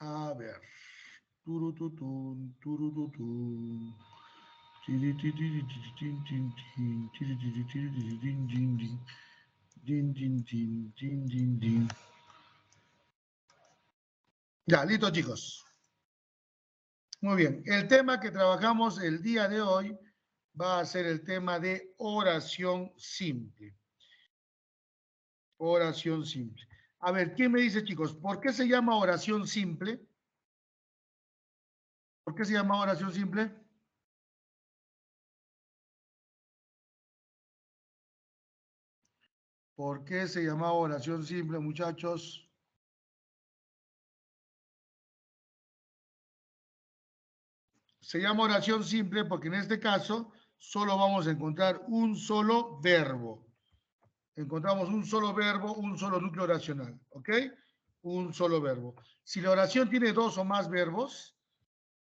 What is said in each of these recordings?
A ver. Turututun, turututun. Tiri, tiri, tiri, tiri, tin, tin, tin. Tiri, tiri, tiri, tiri, tin, tin, tin. Din, din, din, din, din, din. Ya, listo, chicos. Muy bien. El tema que trabajamos el día de hoy va a ser el tema de oración simple. Oración simple. A ver, ¿quién me dice, chicos, por qué se llama oración simple? ¿Por qué se llama oración simple? ¿Por qué se llama oración simple, muchachos? Se llama oración simple porque en este caso solo vamos a encontrar un solo verbo. Encontramos un solo verbo, un solo núcleo oracional, ¿ok? Un solo verbo. Si la oración tiene dos o más verbos,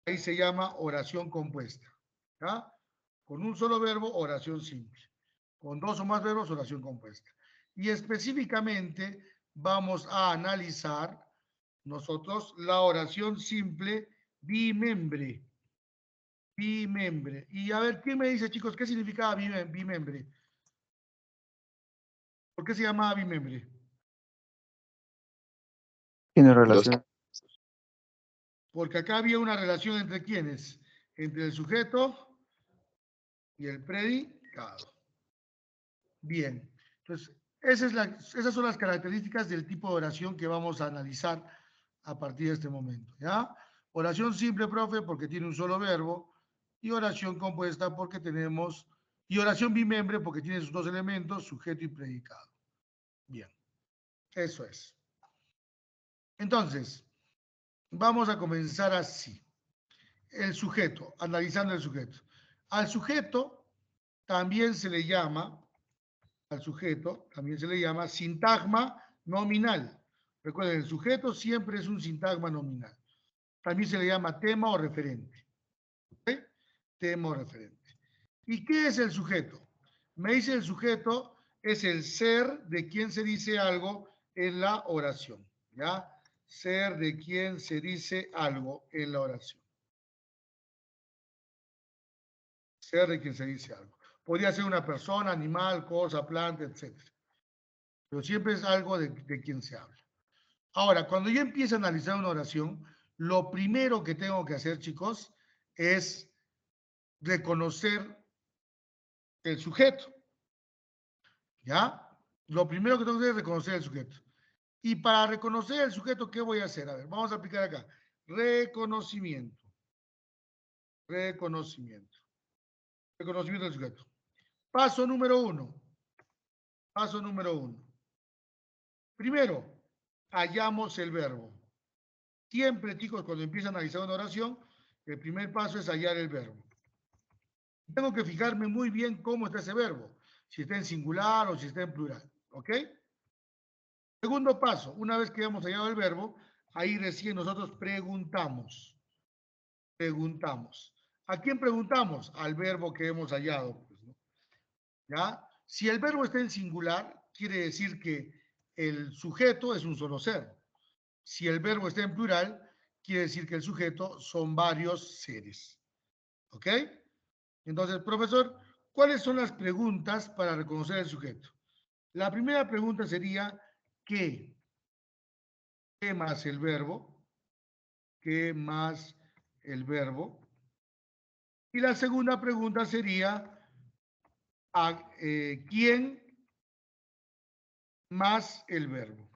ahí se llama oración compuesta. ¿Ya? Con un solo verbo, oración simple. Con dos o más verbos, oración compuesta. Y específicamente vamos a analizar nosotros la oración simple bimembre. Bimembre. Y a ver, ¿quién me dice, chicos, qué significaba bimembre? ¿Por qué se llamaba bimembre? Tiene Dos. relación. Porque acá había una relación entre quiénes, entre el sujeto y el predicado. Bien, entonces esas son las características del tipo de oración que vamos a analizar a partir de este momento, ¿ya? Oración simple, profe, porque tiene un solo verbo, y oración compuesta porque tenemos, y oración bimembre porque tiene sus dos elementos, sujeto y predicado. Bien, eso es. Entonces, vamos a comenzar así. El sujeto, analizando el sujeto. Al sujeto también se le llama, sintagma nominal. Recuerden, el sujeto siempre es un sintagma nominal. También se le llama tema o referente. ¿Ok? Tema o referente. ¿Y qué es el sujeto? Me dice el sujeto es el ser de quien se dice algo en la oración. ¿Ya? Ser de quien se dice algo en la oración. Ser de quien se dice algo. Podría ser una persona, animal, cosa, planta, etc. Pero siempre es algo de quien se habla. Ahora, cuando yo empiezo a analizar una oración, lo primero que tengo que hacer, chicos, es reconocer el sujeto. ¿Ya? Lo primero que tengo que hacer es reconocer el sujeto. Y para reconocer el sujeto, ¿qué voy a hacer? A ver, vamos a aplicar acá. Reconocimiento. Reconocimiento. Reconocimiento del sujeto. Paso número uno. Paso número uno. Primero, hallamos el verbo. Siempre, chicos, cuando empieza a analizar una oración, el primer paso es hallar el verbo. Tengo que fijarme muy bien cómo está ese verbo, si está en singular o si está en plural, ¿ok? Segundo paso, una vez que hemos hallado el verbo, ahí recién nosotros preguntamos. Preguntamos. ¿A quién preguntamos? Al verbo que hemos hallado, pues, ¿no? ¿Ya? Si el verbo está en singular, quiere decir que el sujeto es un solo ser. Si el verbo está en plural, quiere decir que el sujeto son varios seres. ¿Ok? Entonces, profesor, ¿cuáles son las preguntas para reconocer el sujeto? La primera pregunta sería, ¿qué? ¿Qué más el verbo? ¿Qué más el verbo? Y la segunda pregunta sería, ¿quién más el verbo?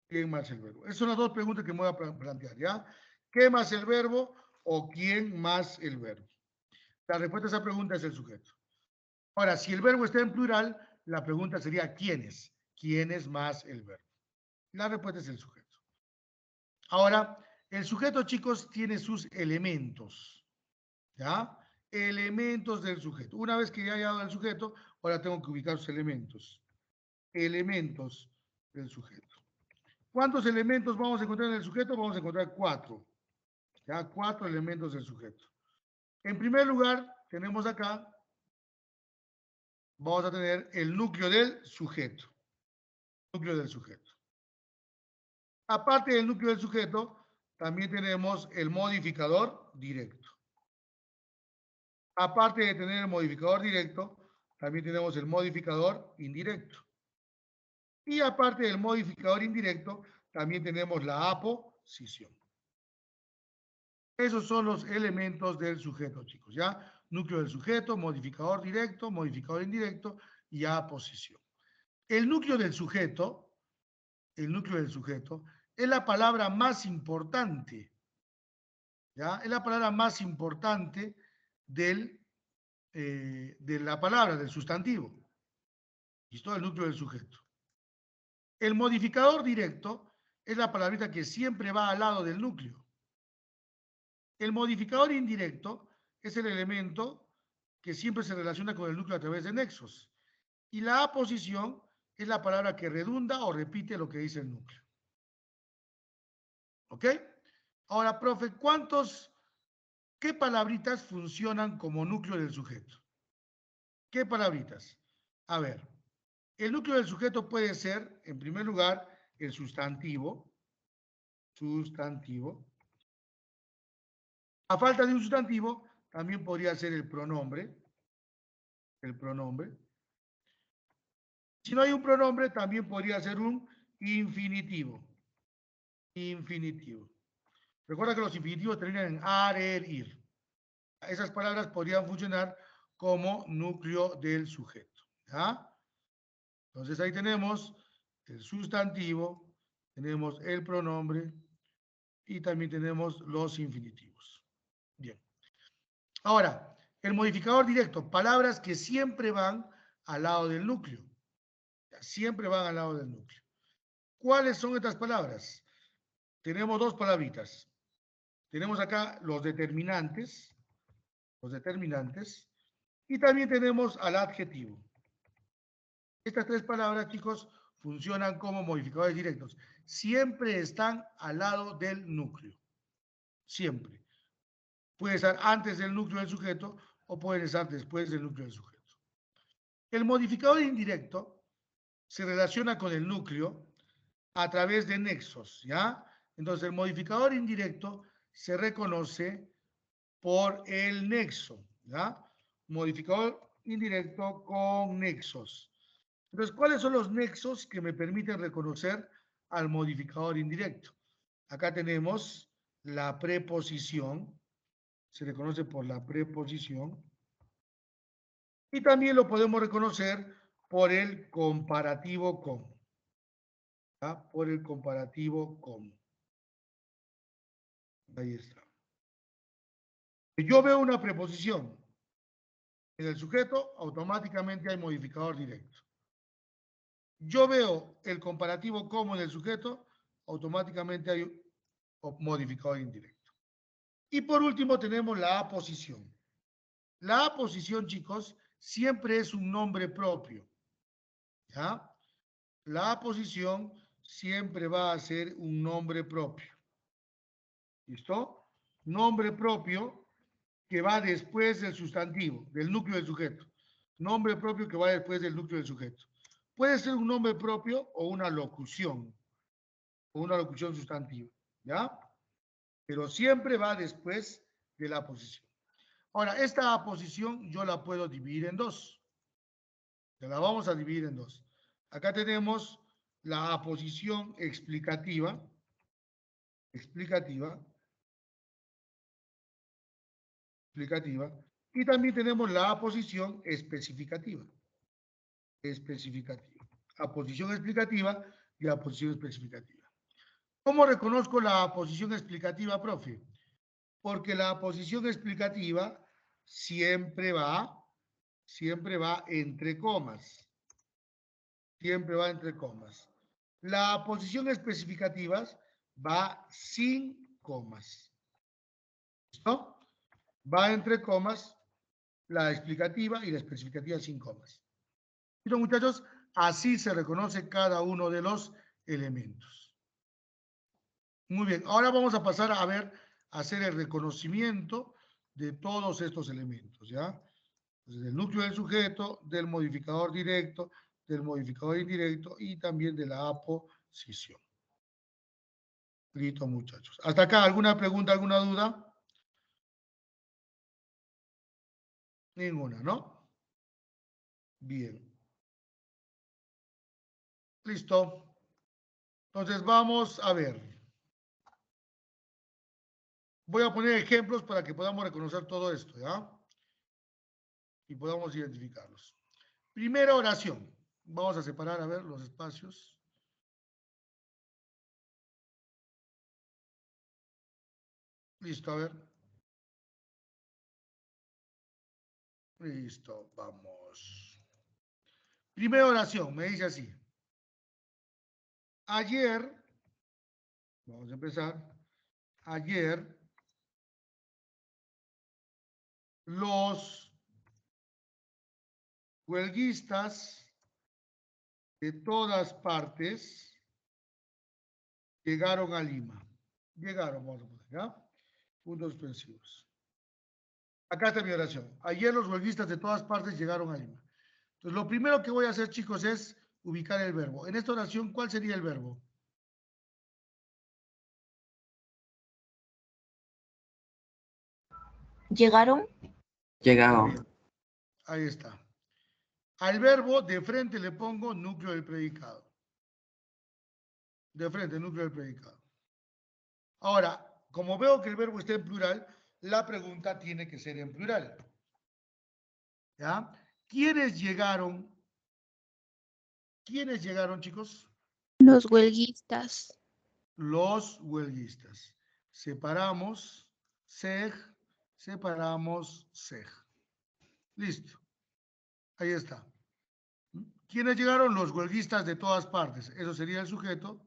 ¿Quién más el verbo? Esas son las dos preguntas que me voy a plantear, ¿ya? ¿Qué más el verbo o quién más el verbo? La respuesta a esa pregunta es el sujeto. Ahora, si el verbo está en plural, la pregunta sería ¿quiénes? ¿Quiénes más el verbo? La respuesta es el sujeto. Ahora, el sujeto, chicos, tiene sus elementos, ¿ya? Elementos del sujeto. Una vez que ya he dado el sujeto, ahora tengo que ubicar sus elementos. Elementos del sujeto. ¿Cuántos elementos vamos a encontrar en el sujeto? Vamos a encontrar 4. ¿Ya? 4 elementos del sujeto. En primer lugar, tenemos acá, vamos a tener el núcleo del sujeto. Núcleo del sujeto. Aparte del núcleo del sujeto, también tenemos el modificador directo. Aparte de tener el modificador directo, también tenemos el modificador indirecto. Y aparte del modificador indirecto, también tenemos la aposición. Esos son los elementos del sujeto, chicos, ¿ya? Núcleo del sujeto, modificador directo, modificador indirecto y aposición. El núcleo del sujeto es la palabra más importante, ¿ya? Es la palabra más importante de la palabra, del sustantivo. ¿Listo? El núcleo del sujeto. El modificador directo es la palabrita que siempre va al lado del núcleo. El modificador indirecto es el elemento que siempre se relaciona con el núcleo a través de nexos. Y la aposición es la palabra que redunda o repite lo que dice el núcleo. ¿Ok? Ahora, profe, ¿qué palabritas funcionan como núcleo del sujeto? ¿Qué palabritas? A ver, el núcleo del sujeto puede ser, en primer lugar, el sustantivo. A falta de un sustantivo, también podría ser el pronombre. Si no hay un pronombre, también podría ser un infinitivo. Recuerda que los infinitivos terminan en ar, er, ir. Esas palabras podrían funcionar como núcleo del sujeto. ¿Ya? Entonces ahí tenemos el sustantivo, tenemos el pronombre y también tenemos los infinitivos. Bien. Ahora, el modificador directo, palabras que siempre van al lado del núcleo. Siempre van al lado del núcleo. ¿Cuáles son estas palabras? Tenemos dos palabritas. Tenemos acá los determinantes, y también tenemos al adjetivo. Estas tres palabras, chicos, funcionan como modificadores directos. Siempre están al lado del núcleo. Siempre. Puede estar antes del núcleo del sujeto o pueden estar después del núcleo del sujeto. El modificador indirecto se relaciona con el núcleo a través de nexos, ¿ya? Entonces, el modificador indirecto se reconoce por el nexo, ¿ya? Modificador indirecto con nexos. Entonces, ¿cuáles son los nexos que me permiten reconocer al modificador indirecto? Acá tenemos la preposición, se reconoce por la preposición, y también lo podemos reconocer por el comparativo con, ¿ya? Por el comparativo con. Ahí está. Yo veo una preposición en el sujeto, automáticamente hay modificador directo. Yo veo el comparativo como en el sujeto, automáticamente hay modificador indirecto. Y por último tenemos la aposición. La aposición, chicos, siempre es un nombre propio. ¿Ya? La aposición siempre va a ser un nombre propio. ¿Listo? Nombre propio que va después del sustantivo, del núcleo del sujeto. Nombre propio que va después del núcleo del sujeto. Puede ser un nombre propio o una locución sustantiva, ¿ya? Pero siempre va después de la aposición. Ahora, esta aposición yo la puedo dividir en dos. La vamos a dividir en dos. Acá tenemos la aposición explicativa, y también tenemos la aposición especificativa. Aposición explicativa y aposición especificativa. ¿Cómo reconozco la aposición explicativa, profe? Porque la aposición explicativa siempre va entre comas. La aposición especificativa va sin comas. ¿Listo? Va entre comas la explicativa y la especificativa sin comas. ¿Listo, muchachos? Así se reconoce cada uno de los elementos. Muy bien, ahora vamos a pasar a hacer el reconocimiento de todos estos elementos, ¿ya? Entonces, del núcleo del sujeto, del modificador directo, del modificador indirecto y también de la aposición. Listo, muchachos. Hasta acá, ¿alguna pregunta, alguna duda? Ninguna, ¿no? Bien. Listo. Entonces vamos a ver. Voy a poner ejemplos para que podamos reconocer todo esto, ¿ya? Y podamos identificarlos. Primera oración. Vamos a separar, a ver, los espacios. Listo, a ver. Listo, vamos. Primera oración, me dice así. Ayer, vamos a empezar. Ayer, los huelguistas de todas partes llegaron a Lima. Llegaron, vamos a poner, ¿ya? Puntos suspensivos. Acá está mi oración. Ayer los huelguistas de todas partes llegaron a Lima. Entonces, lo primero que voy a hacer, chicos, es ubicar el verbo. En esta oración, ¿cuál sería el verbo? ¿Llegaron? Llegaron. Ahí está. Al verbo de frente le pongo núcleo del predicado. De frente, núcleo del predicado. Ahora, como veo que el verbo está en plural, la pregunta tiene que ser en plural. ¿Ya? ¿Quiénes llegaron? ¿Quiénes llegaron, chicos? Los huelguistas. Los huelguistas. Separamos seg, separamos seg. Listo. Ahí está. ¿Quiénes llegaron? Los huelguistas de todas partes. Eso sería el sujeto.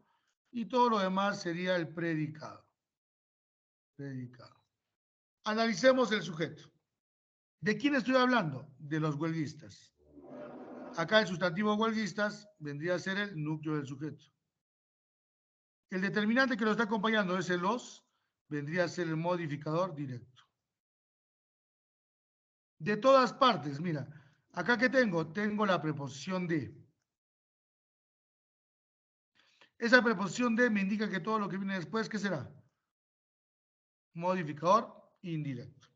Y todo lo demás sería el predicado. Predicado. Analicemos el sujeto. ¿De quién estoy hablando? De los huelguistas. Acá el sustantivo huelguistas vendría a ser el núcleo del sujeto. El determinante que lo está acompañando es el los, vendría a ser el modificador directo. De todas partes, mira, acá que tengo, tengo la preposición de. Esa preposición de me indica que todo lo que viene después, ¿qué será? Modificador indirecto.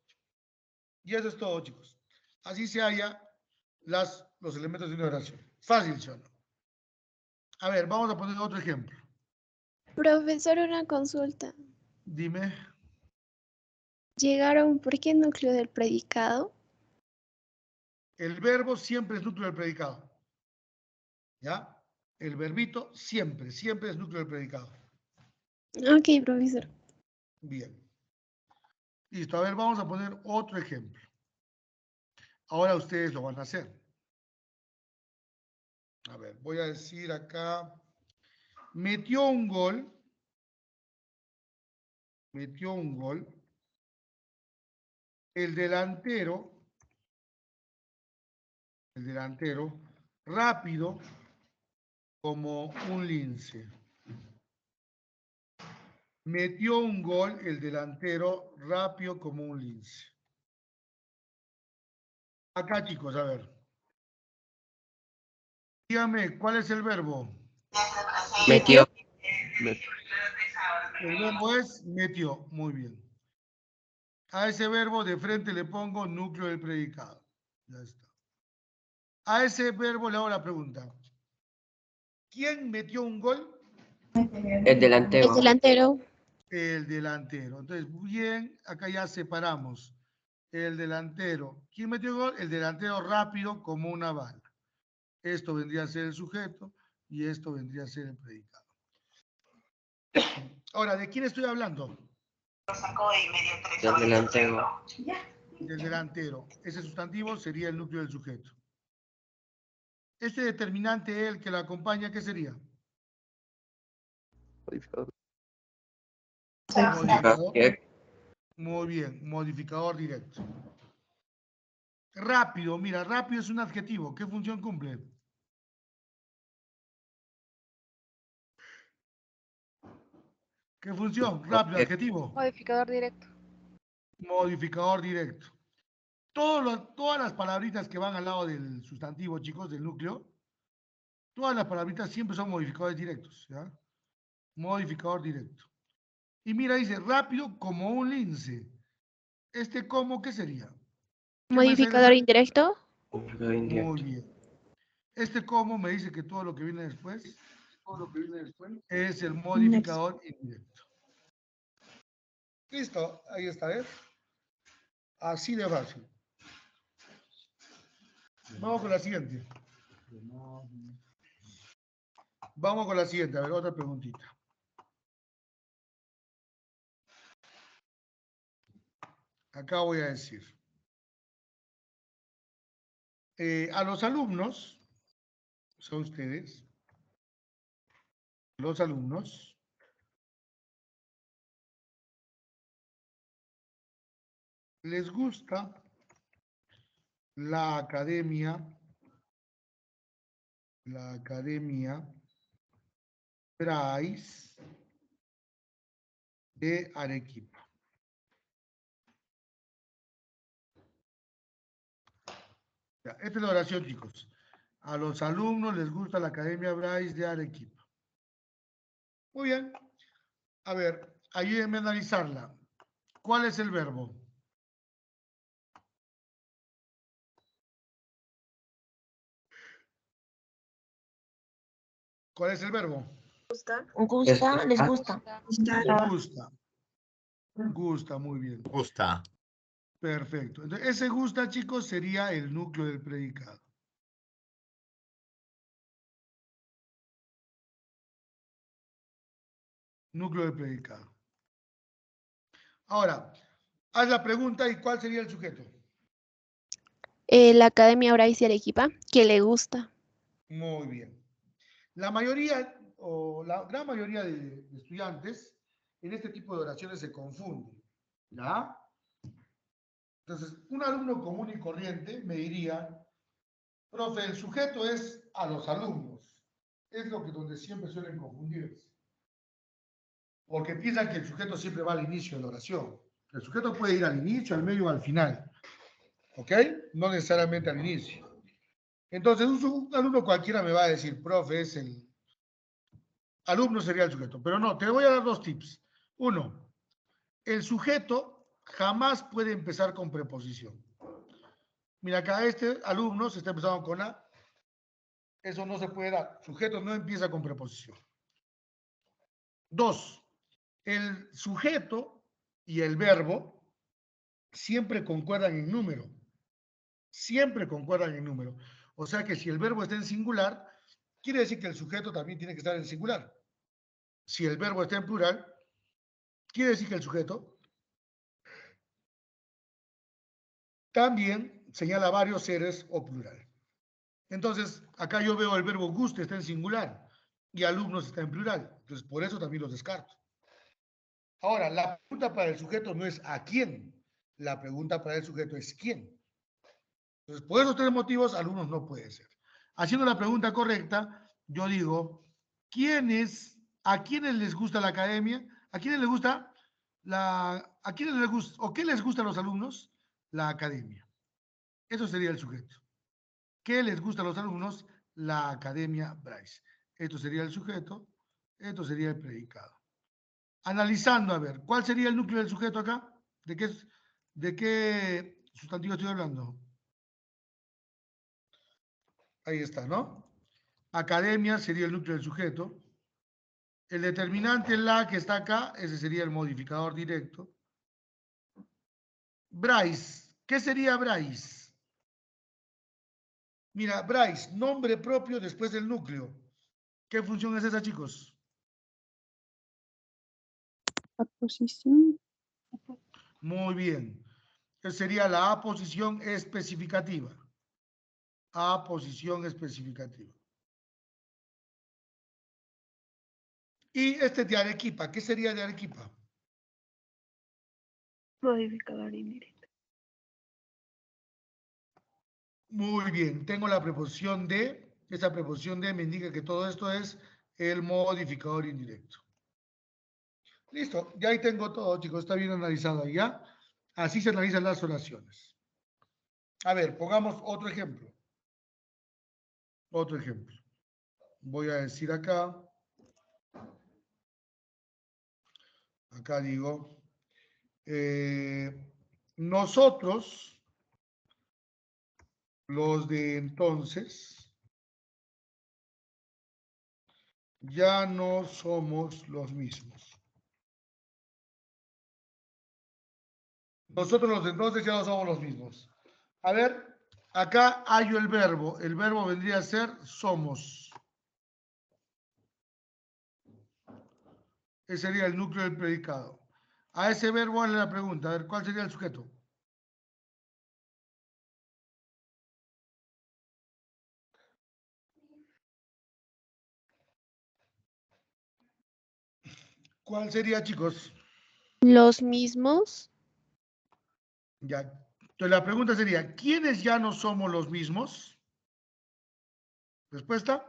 Y eso es todo, chicos. Así se halla los elementos de una oración. Fácil, ¿sí o no? A ver, vamos a poner otro ejemplo. Profesor, una consulta. Dime. ¿Llegaron por qué núcleo del predicado? El verbo siempre es núcleo del predicado. ¿Ya? El verbito siempre es núcleo del predicado. Ok, profesor. Bien. Listo. A ver, vamos a poner otro ejemplo. Ahora ustedes lo van a hacer. A ver, voy a decir acá. Metió un gol. Metió un gol. El delantero, rápido como un lince. Metió un gol el delantero rápido como un lince. Acá, chicos, a ver. Dígame, ¿cuál es el verbo? Metió. El verbo es metió. Muy bien. A ese verbo de frente le pongo núcleo del predicado. Ya está. A ese verbo le hago la pregunta. ¿Quién metió un gol? El delantero. El delantero. El delantero. Entonces, bien, acá ya separamos. El delantero. ¿Quién metió el gol? El delantero rápido como una bala. Esto vendría a ser el sujeto y esto vendría a ser el predicado. Ahora, ¿de quién estoy hablando? Del delantero. Del delantero. Ese sustantivo sería el núcleo del sujeto. Este determinante, el que lo acompaña, ¿qué sería? Modificador. Muy bien, modificador directo. Rápido, mira, rápido es un adjetivo. ¿Qué función cumple? ¿Qué función? Rápido, adjetivo. Modificador directo. Modificador directo. Todas las palabritas que van al lado del sustantivo, chicos, del núcleo, todas las palabritas siempre son modificadores directos, ¿ya? Modificador directo. Y mira, dice, rápido como un lince. ¿Este cómo qué sería? ¿Qué mensaje Modificador le- indirecto. Modificador Muy indirecto. bien. Este cómo me dice que todo lo que viene después es el modificador indirecto. Listo, ahí está, ¿eh? Así de fácil. Vamos con la siguiente. Vamos con la siguiente, a ver, otra preguntita. Acá voy a decir. A los alumnos, son ustedes, los alumnos, les gusta la academia Bryce de Arequipa. Ya, esta es la oración, chicos. A los alumnos les gusta la Academia Bryce de Arequipa. Muy bien. A ver, ayúdenme a analizarla. ¿Cuál es el verbo? ¿Cuál es el verbo? Gusta, les gusta. Gusta. Gusta, muy bien. Gusta. Perfecto. Entonces, ese gusta, chicos, sería el núcleo del predicado. Núcleo del predicado. Ahora, haz la pregunta y ¿cuál sería el sujeto? La Academia Bryce de Arequipa, que le gusta. Muy bien. La mayoría o la gran mayoría de estudiantes en este tipo de oraciones se confunden. ¿Ya? Entonces, un alumno común y corriente me diría, profe, el sujeto es a los alumnos. Es lo que donde siempre suelen confundirse. Porque piensan que el sujeto siempre va al inicio de la oración. El sujeto puede ir al inicio, al medio o al final. ¿Ok? No necesariamente al inicio. Entonces, un alumno cualquiera me va a decir, profe, es el alumno sería el sujeto. Pero no, te voy a dar dos tips. Uno, el sujeto jamás puede empezar con preposición. Mira, acá este alumno se está empezando con A. Eso no se puede dar. Sujeto no empieza con preposición. Dos, el sujeto y el verbo siempre concuerdan en número. Siempre concuerdan en número. O sea que si el verbo está en singular, quiere decir que el sujeto también tiene que estar en singular. Si el verbo está en plural, quiere decir que el sujeto también señala varios seres o plural. Entonces, acá yo veo el verbo guste está en singular y alumnos está en plural. Entonces, por eso también los descarto. Ahora, la pregunta para el sujeto no es a quién. La pregunta para el sujeto es quién. Entonces, por esos tres motivos, alumnos no puede ser. Haciendo la pregunta correcta, yo digo, ¿a quiénes les gusta la academia? ¿A quiénes les gusta a quiénes les gusta, o qué les gusta a los alumnos? La academia. Eso sería el sujeto. ¿Qué les gusta a los alumnos? La Academia Bryce. Esto sería el sujeto, esto sería el predicado. Analizando, a ver, ¿cuál sería el núcleo del sujeto acá? ¿De qué sustantivo estoy hablando? Ahí está, ¿no? Academia sería el núcleo del sujeto. El determinante, la que está acá, ese sería el modificador directo. Bryce, ¿qué sería Bryce? Mira, Bryce, nombre propio después del núcleo. ¿Qué función es esa, chicos? Aposición. Muy bien. Esa sería la aposición especificativa. Aposición especificativa. Y este de Arequipa, ¿qué sería de Arequipa? Modificador indirecto. Muy bien, tengo la preposición de, esa preposición de me indica que todo esto es el modificador indirecto. Listo, ya ahí tengo todo, chicos, está bien analizado ya. Así se analizan las oraciones. A ver, pongamos otro ejemplo. Otro ejemplo. Voy a decir acá. acá digo, nosotros, los de entonces, ya no somos los mismos. Nosotros los de entonces ya no somos los mismos. A ver, acá hallo el verbo. El verbo vendría a ser somos. Ese sería el núcleo del predicado. A ese verbo hazle la pregunta. A ver, ¿cuál sería el sujeto? ¿Cuál sería, chicos? Los mismos. Ya. Entonces la pregunta sería, ¿quiénes ya no somos los mismos? Respuesta.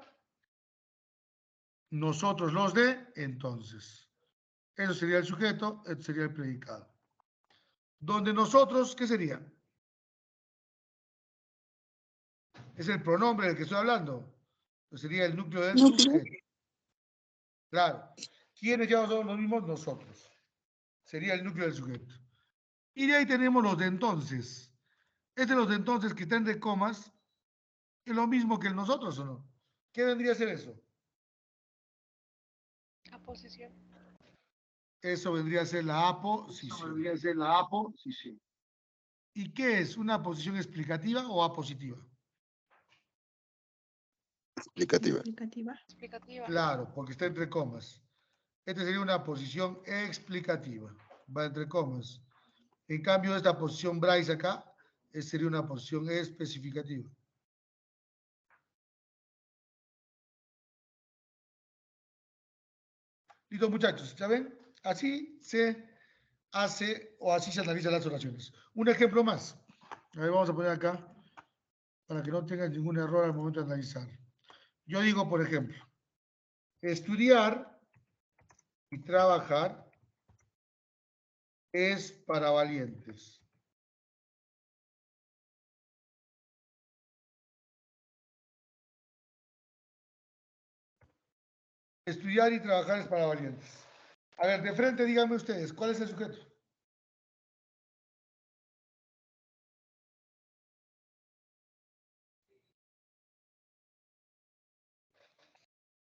Nosotros los de entonces. Eso sería el sujeto, esto sería el predicado. Donde nosotros, ¿qué sería? Es el pronombre del que estoy hablando. Pues sería el núcleo del sujeto. Claro. ¿Quiénes ya no somos los mismos? Nosotros. Sería el núcleo del sujeto. Y de ahí tenemos los de entonces. Este de los de entonces que están entre comas es lo mismo que el nosotros, ¿o no? ¿Qué vendría a ser eso? Aposición. Eso vendría a ser la aposición. ¿Y qué es? ¿Una posición explicativa o apositiva? Explicativa. Explicativa. Claro, porque está entre comas. Esta sería una posición explicativa. Va entre comas. En cambio, esta posición Bryce acá sería una posición especificativa. Listo, muchachos, ¿ya ven? Así se hace o así se analizan las oraciones. Un ejemplo más. A ver, vamos a poner acá para que no tengan ningún error al momento de analizar. Yo digo, por ejemplo, estudiar y trabajar es para valientes. Estudiar y trabajar es para valientes. A ver, de frente díganme ustedes, ¿cuál es el sujeto?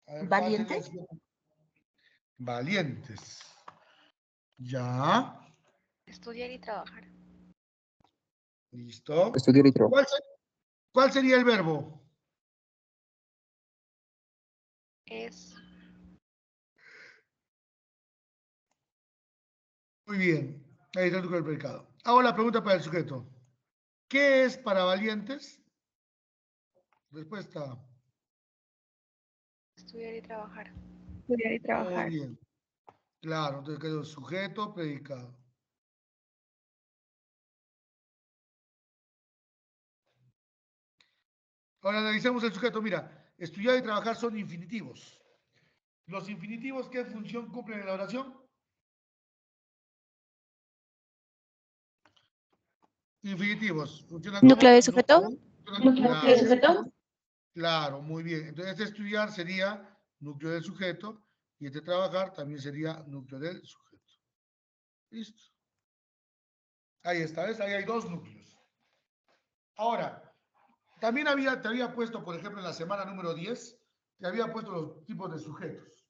A ver, ¿cuál sería el sujeto? Valientes. Ya. Estudiar y trabajar. Listo. Estudiar y trabajar. ¿Cuál sería el verbo? Es. Muy bien. Ahí está el predicado. Hago la pregunta para el sujeto. ¿Qué es para valientes? Respuesta. Estudiar y trabajar. Estudiar y Muy trabajar. bien. Claro, entonces quedó sujeto, predicado. Ahora analicemos el sujeto. Mira, estudiar y trabajar son infinitivos. ¿Los infinitivos qué función cumplen en la oración? Infinitivos. ¿Funciona como? Núcleo de sujeto. Claro, claro, muy bien. Entonces, este estudiar sería núcleo del sujeto y este trabajar también sería núcleo del sujeto. Listo. Ahí está, ¿ves? Ahí hay dos núcleos. Ahora, también te había puesto, por ejemplo, en la semana número 10, te había puesto los tipos de sujetos.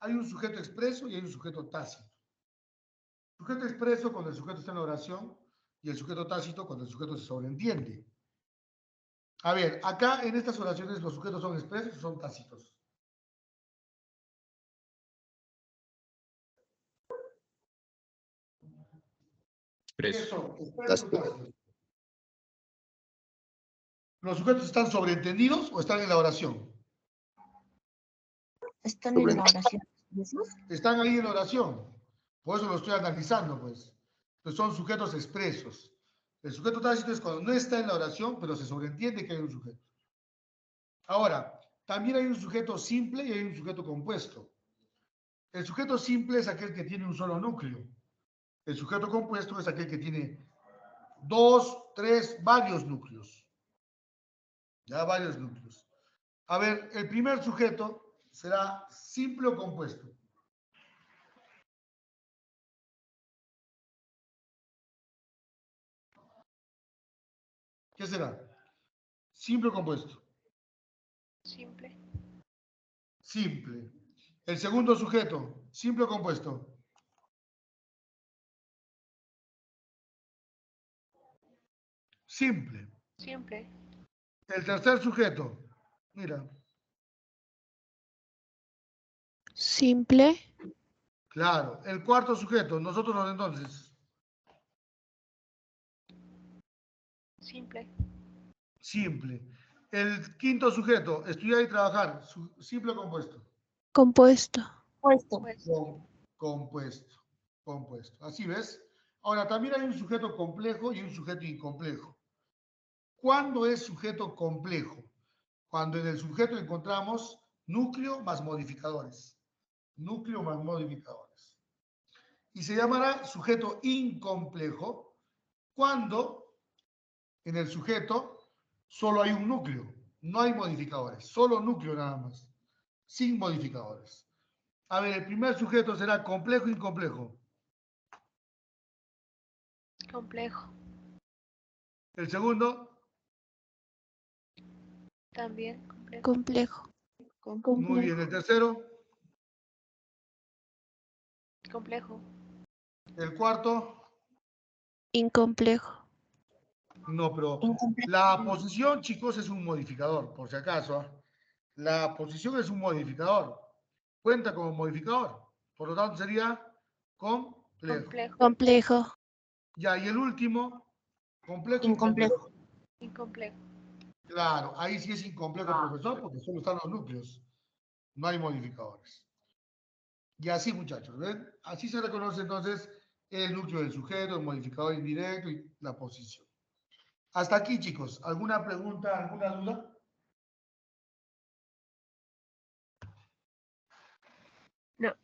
Hay un sujeto expreso y hay un sujeto tácito. Sujeto expreso cuando el sujeto está en la oración y el sujeto tácito cuando el sujeto se sobreentiende. A ver, acá en estas oraciones los sujetos son expresos o son tácitos. ¿Qué son? ¿Expresos o tácitos? ¿Los sujetos están sobreentendidos o están en la oración? Están en la oración. Están ahí en la oración. Por eso lo estoy analizando, pues. Entonces son sujetos expresos. El sujeto tácito es cuando no está en la oración, pero se sobreentiende que hay un sujeto. Ahora, también hay un sujeto simple y hay un sujeto compuesto. El sujeto simple es aquel que tiene un solo núcleo. El sujeto compuesto es aquel que tiene dos, tres, varios núcleos. Ya varios núcleos. A ver, el primer sujeto será simple o compuesto. ¿Qué será? ¿Simple o compuesto? Simple. Simple. El segundo sujeto, ¿simple o compuesto? Simple. Simple. El tercer sujeto, mira, Simple. claro. El cuarto sujeto, nosotros los entonces, Simple. simple. El quinto sujeto, estudiar y trabajar, simple o compuesto. Compuesto. Puesto. Compuesto. Compuesto. Así ves. Ahora, también hay un sujeto complejo y un sujeto incomplejo. ¿Cuándo es sujeto complejo? Cuando en el sujeto encontramos núcleo más modificadores. Núcleo más modificadores. Y se llamará sujeto incomplejo cuando en el sujeto solo hay un núcleo, no hay modificadores, solo núcleo nada más, sin modificadores. A ver, el primer sujeto será complejo o incomplejo. Complejo. El segundo, También complejo. Complejo. muy bien. El tercero, Complejo. el cuarto, Incomplejo. no, pero la posición, chicos, es un modificador, por si acaso. ¿Ah? La posición es un modificador. Cuenta como modificador. Por lo tanto, sería complejo. Complejo. Complejo. Ya, y el último, complejo, Incomplejo. Incomplejo. Claro, ahí sí es incomplejo, profesor, porque solo están los núcleos. No hay modificadores. Y así, muchachos, ¿ven? Así se reconoce entonces el núcleo del sujeto, el modificador indirecto y la posición. Hasta aquí, chicos. ¿Alguna pregunta, alguna duda? No.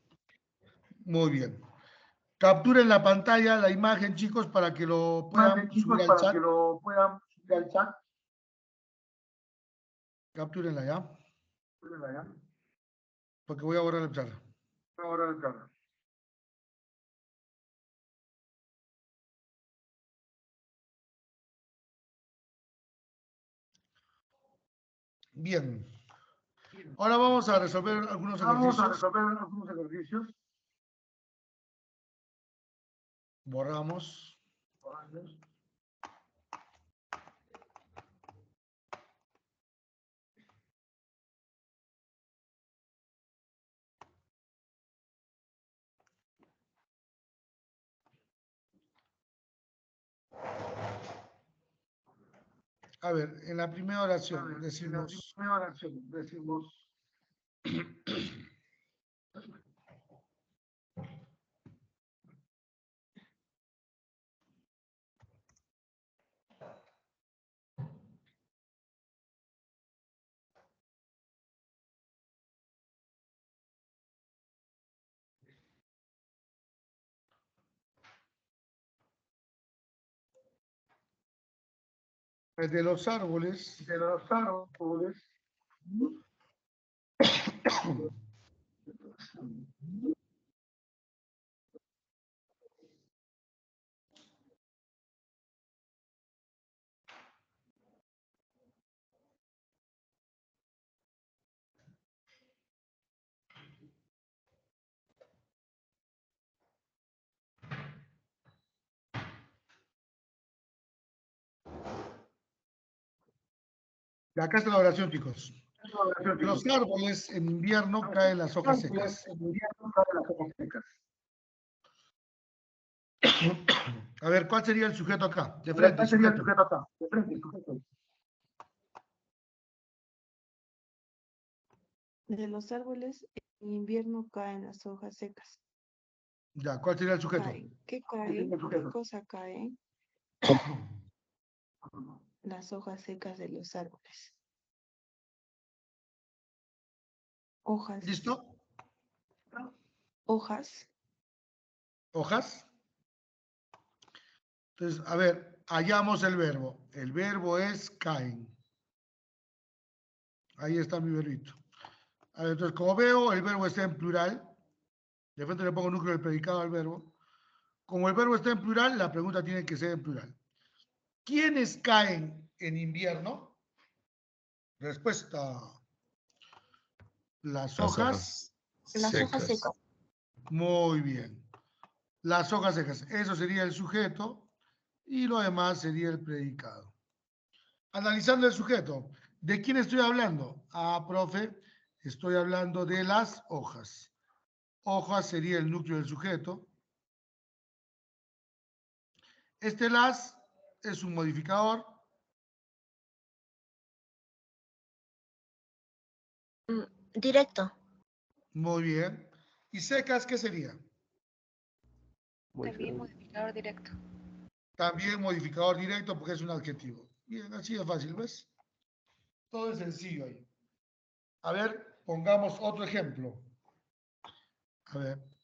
Muy bien. Capturen la pantalla, la imagen, chicos, para que lo puedan subir al chat. Captúrenla ya. Porque voy a borrar el chat. Bien. Ahora vamos a resolver algunos ejercicios. Borramos. A ver, en la primera oración decimos... De los árboles. Y acá está la oración, chicos. De los árboles en invierno caen las hojas secas. A ver, ¿cuál sería el sujeto acá? De frente, sujeto. De los árboles en invierno caen las hojas secas. Ya, ¿cuál sería el sujeto? Caen. ¿Qué cae? ¿Qué cosa cae? Las hojas secas de los árboles. Hojas. ¿Listo? Hojas. ¿Hojas? Entonces, a ver, hallamos el verbo. El verbo es caen. Ahí está mi verbito. A ver, entonces, como veo, el verbo está en plural. De frente le pongo núcleo del predicado al verbo. Como el verbo está en plural, la pregunta tiene que ser en plural. ¿Quiénes caen en invierno? Respuesta. Las hojas Las hojas secas. secas. Muy bien. Las hojas secas. Eso sería el sujeto y lo demás sería el predicado. Analizando el sujeto. ¿De quién estoy hablando? Ah, profe, estoy hablando de las hojas. Hojas sería el núcleo del sujeto. Este las es un modificador. Directo. Muy bien. ¿Y secas qué sería? También modificador directo. También modificador directo porque es un adjetivo. Bien, así de fácil, ¿ves? Todo es sencillo ahí. A ver, pongamos otro ejemplo. A ver.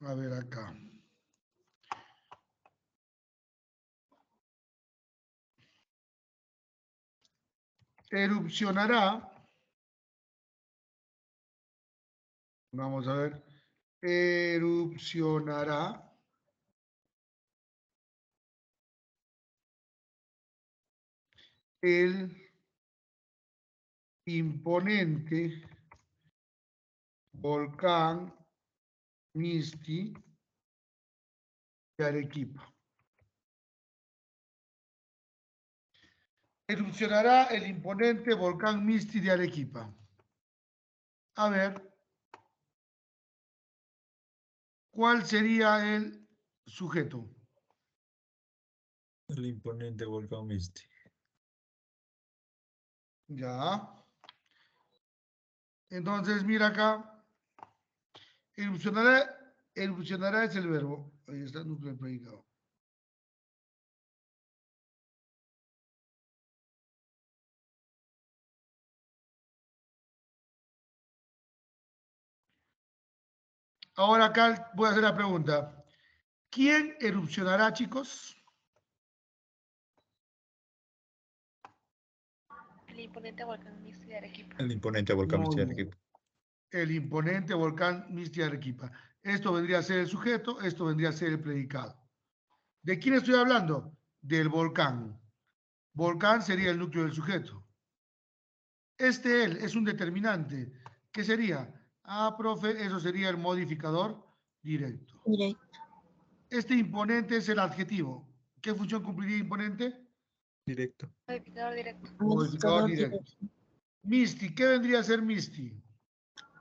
A ver acá. Erupcionará. Vamos a ver. Erupcionará. El imponente volcán Misti de Arequipa. Erupcionará el imponente volcán Misti de Arequipa. A ver, ¿cuál sería el sujeto? El imponente volcán Misti. Ya. Entonces, mira acá. Erupcionará es el verbo. Ahí está el núcleo del predicado. Ahora acá voy a hacer la pregunta. ¿Quién erupcionará, chicos? El imponente volcán Misti de Arequipa. El imponente volcán Misti de Muy bien. Arequipa. El imponente volcán Misti de Arequipa. Esto vendría a ser el sujeto, esto vendría a ser el predicado. ¿De quién estoy hablando? Del volcán. Volcán sería el núcleo del sujeto. Él es un determinante. ¿Qué sería? Ah, profe, eso sería el modificador directo. Directo. Este imponente es el adjetivo. ¿Qué función cumpliría imponente? Directo. Modificador directo. Modificador directo. Misti, ¿qué vendría a ser Misti?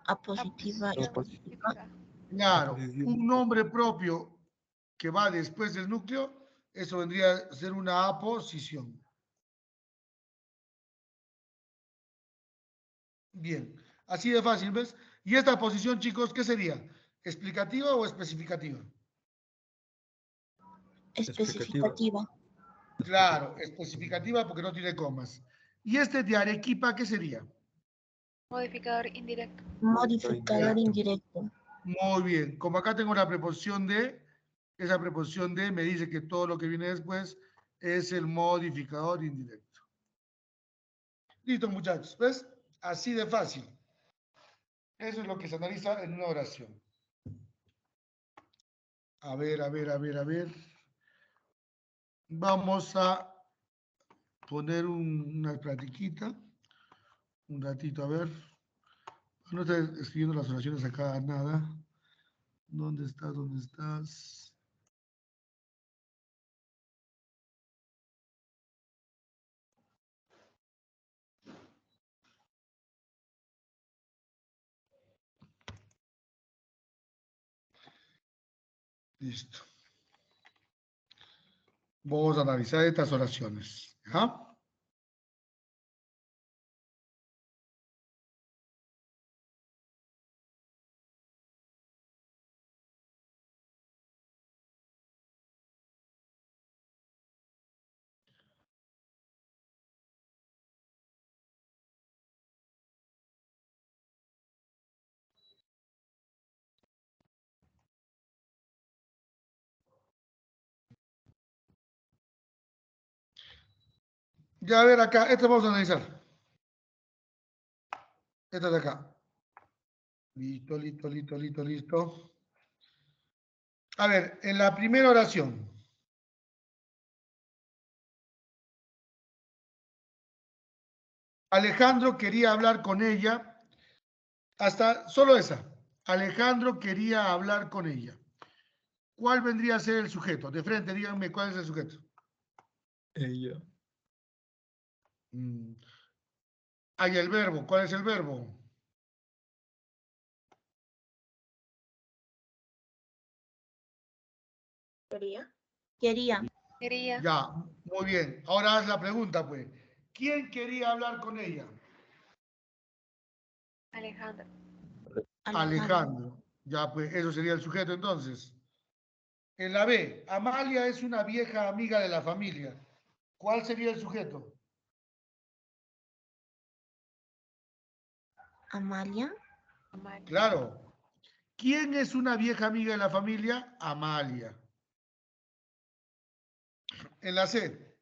Apositiva y Apositiva. Claro, un nombre propio que va después del núcleo, eso vendría a ser una aposición. Bien, así de fácil, ¿ves? Y esta posición, chicos, ¿qué sería? ¿Explicativa o especificativa? especificativa. Claro, especificativa porque no tiene comas. ¿Y este de Arequipa qué sería? Modificador indirecto. Modificador indirecto. Muy bien, como acá tengo la preposición de, esa preposición de me dice que todo lo que viene después es el modificador indirecto. Listo, muchachos, ¿ves? Así de fácil. Eso es lo que se analiza en una oración. A ver, a ver, a ver, a ver. Vamos a poner una platiquita. Un ratito, a ver. No estoy escribiendo las oraciones acá, nada. ¿Dónde estás? ¿Dónde estás? Listo. Vamos a analizar estas oraciones. ¿Ya? Ya, a ver acá, esto vamos a analizar. Esta de acá. Listo, listo, listo, listo, listo. A ver, en la primera oración. Alejandro quería hablar con ella. Hasta solo esa. Alejandro quería hablar con ella. ¿Cuál vendría a ser el sujeto? De frente, díganme cuál es el sujeto. Ella. Hay el verbo. ¿Cuál es el verbo? Quería. Quería. Ya, muy bien. Ahora haz la pregunta, pues. ¿Quién quería hablar con ella? Alejandro. Alejandro. Ya, pues eso sería el sujeto entonces. En la B, Amalia es una vieja amiga de la familia. ¿Cuál sería el sujeto? Amalia. Amalia. Claro. ¿Quién es una vieja amiga de la familia? Amalia. En la C,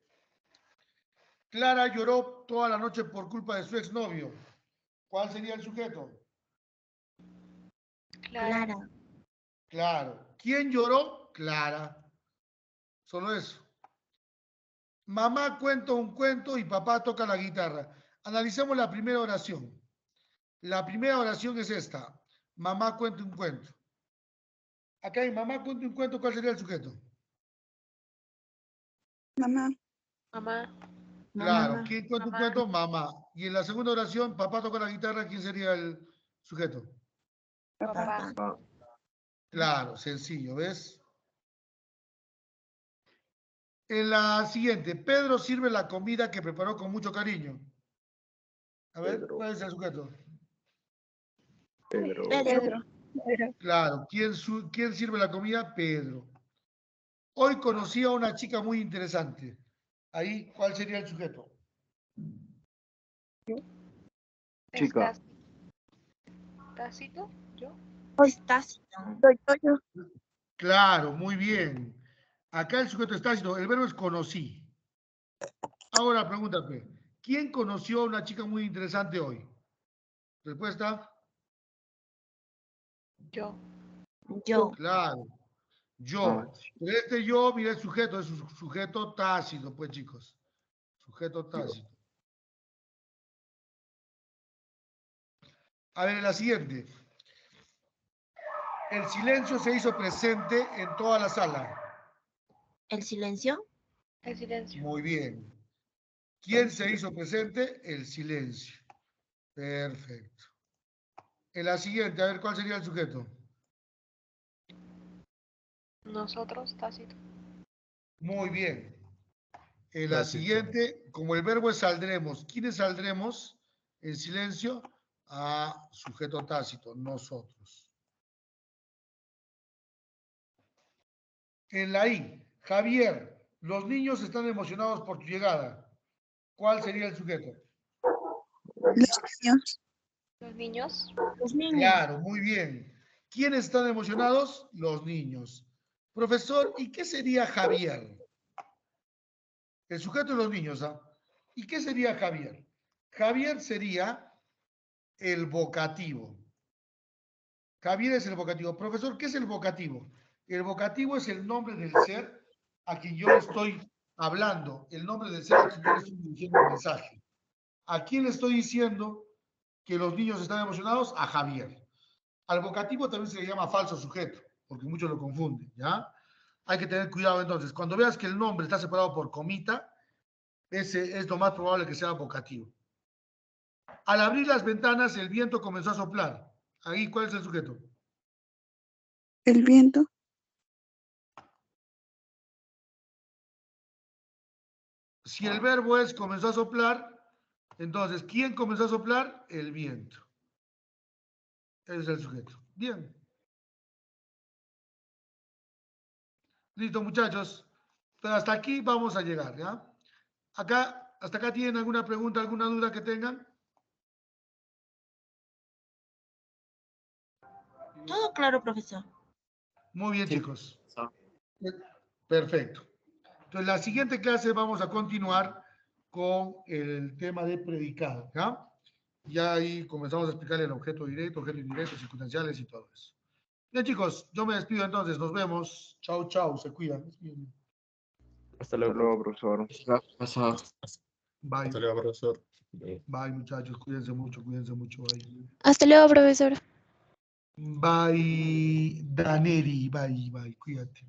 Clara lloró toda la noche por culpa de su exnovio. ¿Cuál sería el sujeto? Clara. Claro. ¿Quién lloró? Clara. Solo eso. Mamá cuenta un cuento y papá toca la guitarra. Analicemos la primera oración. La primera oración es esta. Mamá cuenta un cuento. Acá hay mamá cuenta un cuento. ¿Cuál sería el sujeto? Mamá. Mamá. Claro. Mamá. ¿Quién cuenta un Mamá. cuento? Mamá. Y en la segunda oración, papá toca la guitarra. ¿Quién sería el sujeto? Papá. Claro, sencillo, ¿ves? En la siguiente, Pedro sirve la comida que preparó con mucho cariño. A ver, Pedro. ¿cuál es el sujeto? Pedro. Pedro. Claro, ¿quién sirve la comida? Pedro. Hoy conocí a una chica muy interesante. Ahí, ¿cuál sería el sujeto? Chica. Tácito. Yo. Claro, muy bien. Acá el sujeto está diciendo, el verbo es conocí. Ahora pregúntate, ¿quién conoció a una chica muy interesante hoy? Respuesta, Yo. claro, Ah, yo. Pero este yo, mira el sujeto, es un sujeto tácito, pues chicos. Sujeto tácito. A ver, la siguiente. El silencio se hizo presente en toda la sala. ¿El silencio? El silencio. Muy bien. ¿Quién se hizo presente? El silencio. Perfecto. En la siguiente, a ver, ¿cuál sería el sujeto? Nosotros. Tácito. Muy bien. En la Tácito. siguiente, como el verbo es saldremos, ¿quiénes saldremos en silencio? A sujeto tácito, nosotros. En la I, Javier, los niños están emocionados por tu llegada. ¿Cuál sería el sujeto? Los niños. Los niños. Los niños. Claro, muy bien. ¿Quiénes están emocionados? Los niños. Profesor, ¿y qué sería Javier? El sujeto de los niños, ¿ah? ¿Y qué sería Javier? Javier sería el vocativo. Javier es el vocativo. Profesor, ¿qué es el vocativo? El vocativo es el nombre del ser a quien yo le estoy hablando, el nombre del ser a quien yo le estoy dirigiendo el mensaje. ¿A quién le estoy diciendo que los niños están emocionados? A Javier. Al vocativo también se le llama falso sujeto, porque muchos lo confunden, ¿ya? Hay que tener cuidado entonces. Cuando veas que el nombre está separado por comita, ese es lo más probable que sea vocativo. Al abrir las ventanas, el viento comenzó a soplar. Ahí, ¿cuál es el sujeto? El viento. Si el verbo es comenzó a soplar, entonces, ¿quién comenzó a soplar? El viento. Ese es el sujeto. Bien. Listo, muchachos. Pero hasta aquí vamos a llegar, ¿ya? Acá, hasta acá tienen alguna pregunta, alguna duda que tengan. Todo claro, profesor. Muy bien, sí. chicos. Perfecto. Entonces, la siguiente clase vamos a continuar con el tema de predicado, ¿ya? Ya ahí comenzamos a explicarle el objeto directo, objeto indirecto, circunstanciales y todo eso. Bien, chicos, yo me despido entonces. Nos vemos. Chao, chao. Se cuidan. Hasta Hasta luego. luego, profesor. Hasta Bye. luego, profesor. Bye, muchachos. Cuídense mucho, cuídense mucho. Bye. Hasta luego, profesor. Bye, Daneri. Bye, bye. Cuídate.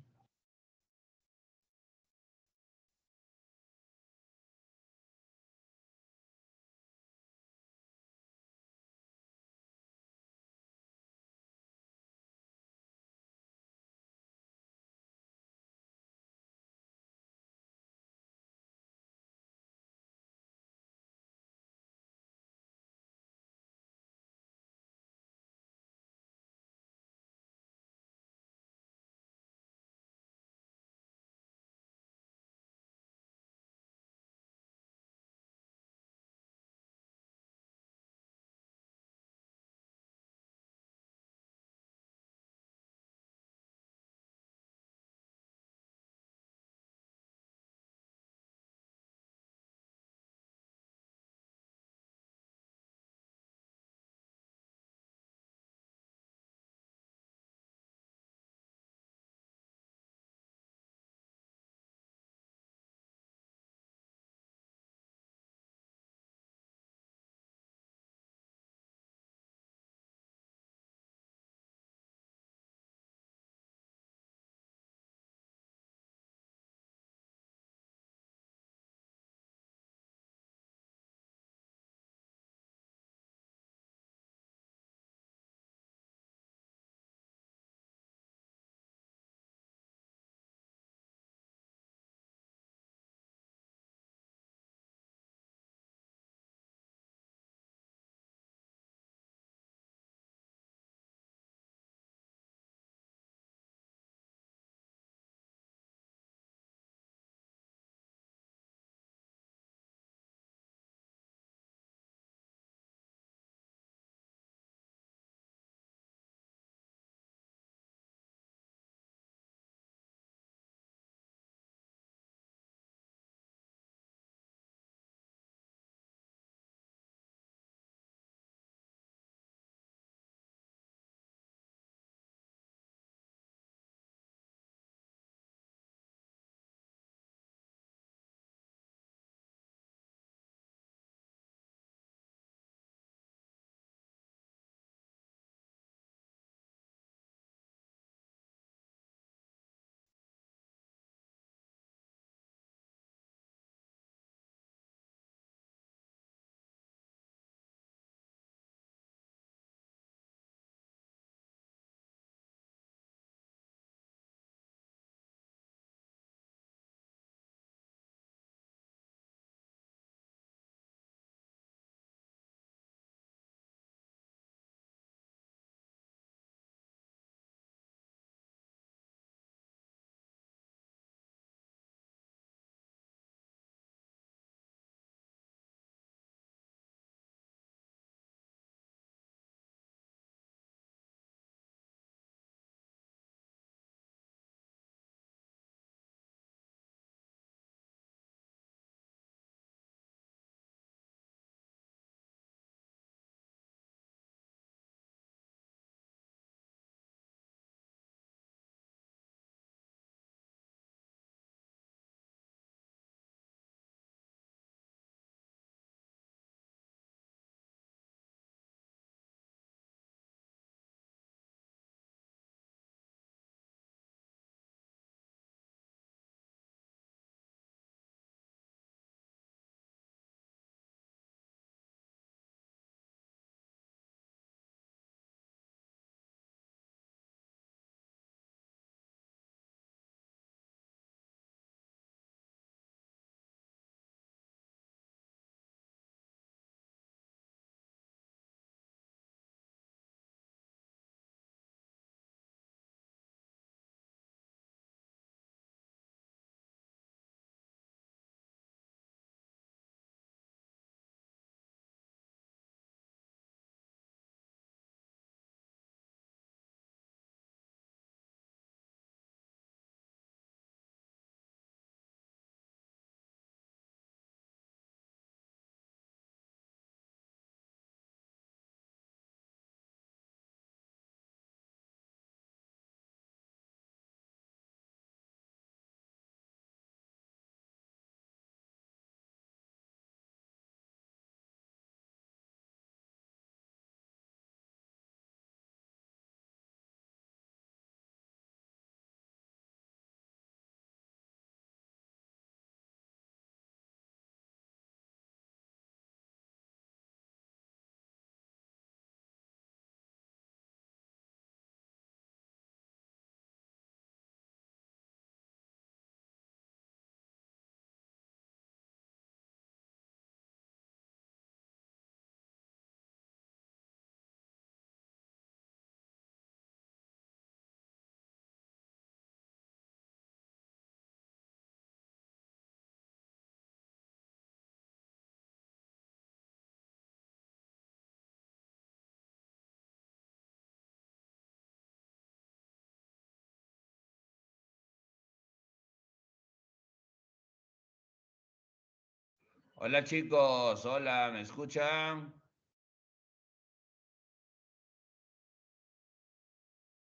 Hola chicos, hola, ¿me escuchan?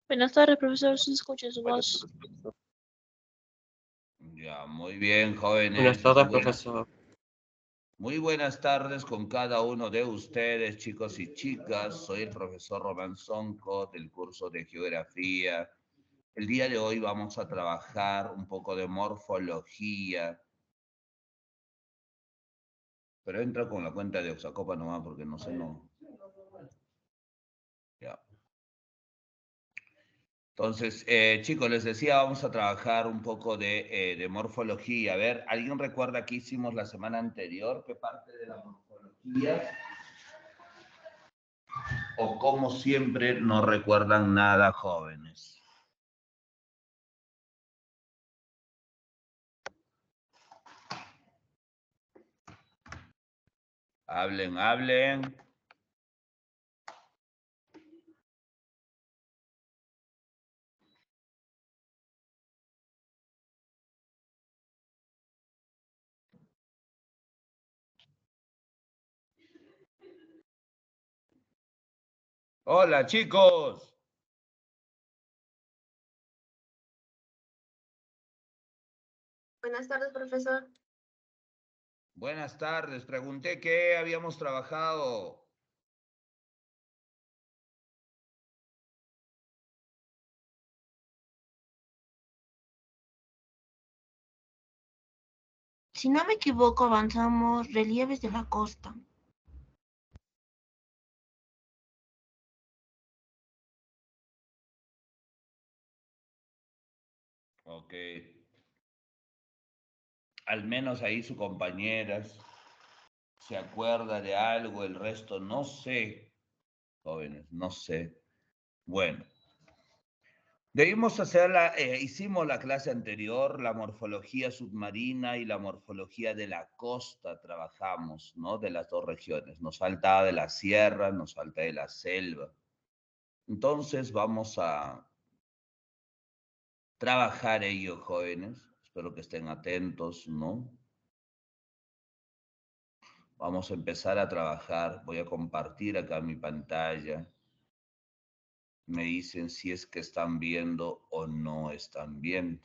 Buenas tardes, profesor. Se escucha su voz. Ya, muy bien, jóvenes. Buenas tardes, profesor. Muy buenas tardes con cada uno de ustedes, chicos y chicas. Soy el profesor Román Sonco del curso de Geografía. El día de hoy vamos a trabajar un poco de morfología. Pero entra con la cuenta de Oxacopa nomás porque no sé, no. Ya. Entonces, chicos, les decía, vamos a trabajar un poco de morfología. A ver, ¿alguien recuerda qué hicimos la semana anterior? ¿Qué parte de la morfología? O como siempre no recuerdan nada, jóvenes. Hablen, hablen. Hola, chicos. Buenas tardes, profesor. Buenas tardes. Pregunté qué habíamos trabajado. Si no me equivoco, avanzamos relieves de la costa. Ok. Al menos ahí su compañera se acuerda de algo, el resto no sé, jóvenes, no sé. Bueno, debimos hicimos la clase anterior, la morfología submarina y la morfología de la costa, trabajamos, ¿no? De las dos regiones. Nos falta de la sierra, nos falta de la selva. Entonces vamos a trabajar ello, jóvenes. Espero que estén atentos, ¿no? Vamos a empezar a trabajar. Voy a compartir acá mi pantalla. Me dicen si es que están viendo o no están viendo.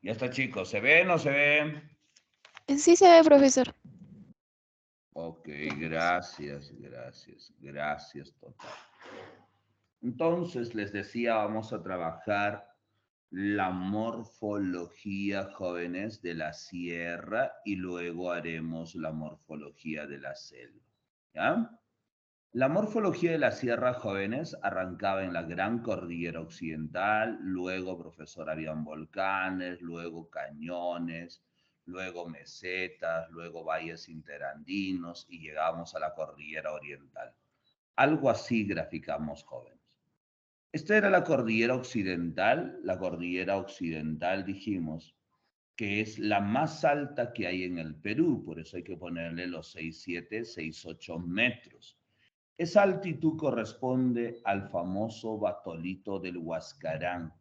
Ya está, chicos. ¿Se ven o no se ven? Sí se ve, profesor. Ok, gracias, total. Entonces, les decía, vamos a trabajar la morfología, jóvenes, de la sierra y luego haremos la morfología de la selva. ¿Ya? La morfología de la sierra, jóvenes, arrancaba en la Gran Cordillera Occidental, luego, profesor, habían volcanes, luego cañones, luego mesetas, luego valles interandinos y llegamos a la Cordillera Oriental. Algo así graficamos, jóvenes. Esta era la Cordillera Occidental dijimos que es la más alta que hay en el Perú, por eso hay que ponerle los 6,7, 6,8 metros. Esa altitud corresponde al famoso batolito del Huascarán.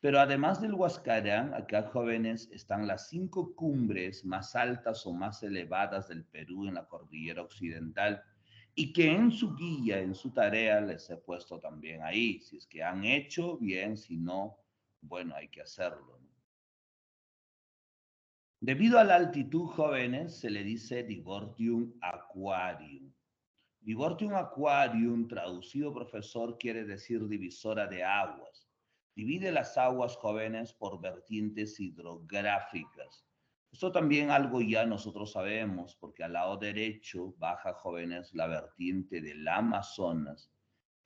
Pero además del Huascarán, acá, jóvenes, están las 5 cumbres más altas o más elevadas del Perú en la Cordillera Occidental y que en su guía, en su tarea, les he puesto también ahí. Si es que han hecho, bien, si no, bueno, hay que hacerlo, ¿no? Debido a la altitud, jóvenes, se le dice Divortium Aquarium. Divortium Aquarium, traducido, profesor, quiere decir divisora de aguas. Divide las aguas, jóvenes, por vertientes hidrográficas. Esto también algo ya nosotros sabemos, porque al lado derecho baja, jóvenes, la vertiente del Amazonas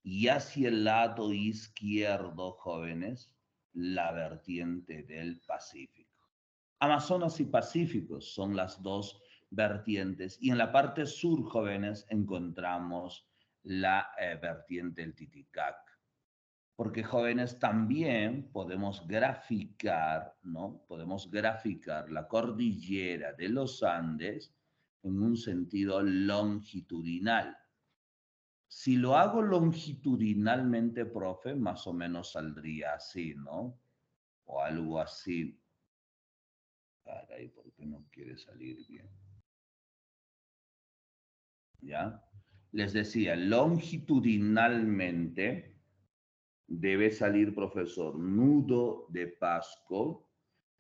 y hacia el lado izquierdo, jóvenes, la vertiente del Pacífico. Amazonas y Pacífico son las dos vertientes y en la parte sur, jóvenes, encontramos la vertiente del Titicaca. Porque, jóvenes, también podemos graficar, ¿no? Podemos graficar la cordillera de los Andes en un sentido longitudinal. Si lo hago longitudinalmente, profe, más o menos saldría así, ¿no? O algo así. Caray, ¿por qué no quiere salir bien? ¿Ya? Les decía, longitudinalmente debe salir, profesor, nudo de Pasco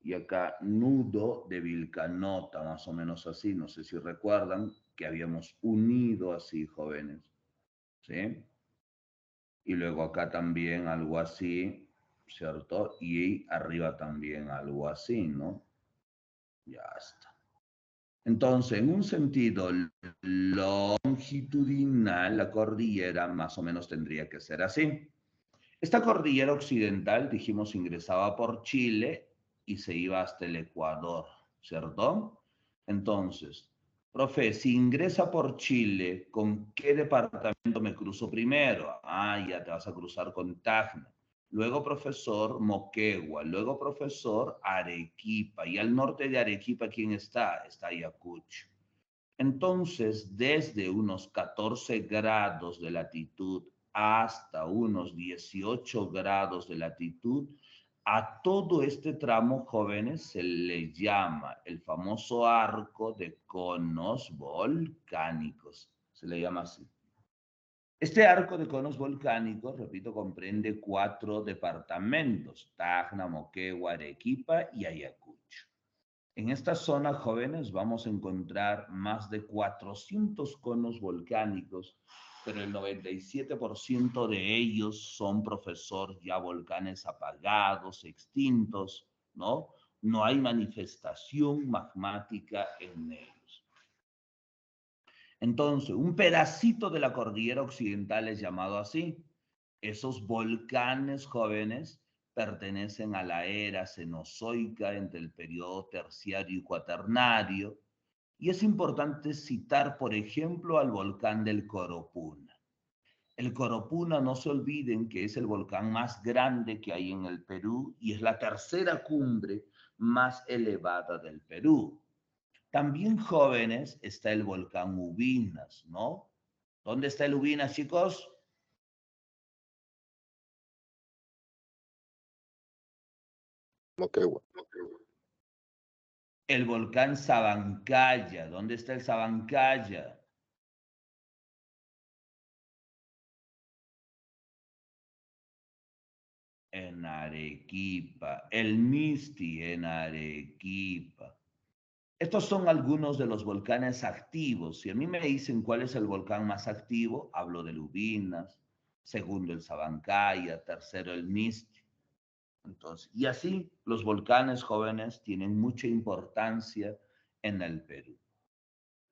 y acá nudo de Vilcanota, más o menos así. No sé si recuerdan que habíamos unido así, jóvenes. ¿Sí? Y luego acá también algo así, ¿cierto? Y arriba también algo así, ¿no? Ya está. Entonces, en un sentido longitudinal, la cordillera más o menos tendría que ser así. Esta cordillera occidental, dijimos, ingresaba por Chile y se iba hasta el Ecuador, ¿cierto? Entonces, profe, si ingresa por Chile, ¿con qué departamento me cruzo primero? Ah, ya te vas a cruzar con Tacna. Luego, profesor, Moquegua. Luego, profesor, Arequipa. Y al norte de Arequipa, ¿quién está? Está Ayacucho. Entonces, desde unos 14 grados de latitud hasta unos 18 grados de latitud, a todo este tramo, jóvenes, se le llama el famoso arco de conos volcánicos. Se le llama así. Este arco de conos volcánicos, repito, comprende 4 departamentos: Tacna, Moquegua, Arequipa y Ayacucho. En esta zona, jóvenes, vamos a encontrar más de 400 conos volcánicos, pero el 97% de ellos son, profesor, ya volcanes apagados, extintos, ¿no? No hay manifestación magmática en ellos. Entonces, un pedacito de la cordillera occidental es llamado así. Esos volcanes, jóvenes, pertenecen a la era cenozoica entre el periodo terciario y cuaternario. Y es importante citar, por ejemplo, al volcán del Coropuna. El Coropuna, no se olviden que es el volcán más grande que hay en el Perú y es la tercera cumbre más elevada del Perú. También, jóvenes, está el volcán Ubinas, ¿no? ¿Dónde está el Ubinas, chicos? Moquegua. El volcán Sabancaya. ¿Dónde está el Sabancaya? En Arequipa. El Misti en Arequipa. Estos son algunos de los volcanes activos. Si a mí me dicen cuál es el volcán más activo, hablo del Ubinas, segundo el Sabancaya, tercero el Misti. Entonces, y así los volcanes, jóvenes, tienen mucha importancia en el Perú.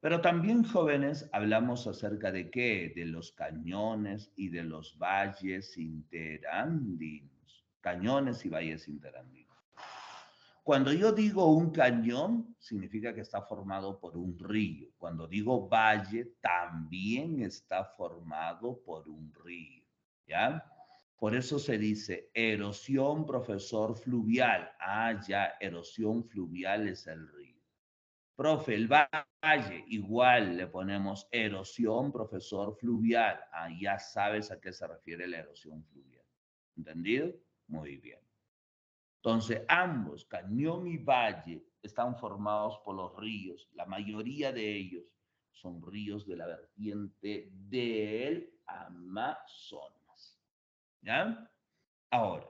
Pero también, jóvenes, hablamos acerca de qué, de los cañones y de los valles interandinos. Cañones y valles interandinos. Cuando yo digo un cañón, significa que está formado por un río. Cuando digo valle, también está formado por un río, ¿ya? Por eso se dice erosión, profesor, fluvial. Ah, ya, erosión fluvial es el río. Profe, el valle, igual le ponemos erosión, profesor, fluvial. Ah, ya sabes a qué se refiere la erosión fluvial. ¿Entendido? Muy bien. Entonces, ambos, cañón y valle, están formados por los ríos. La mayoría de ellos son ríos de la vertiente del Amazonas. ¿Ya? Ahora,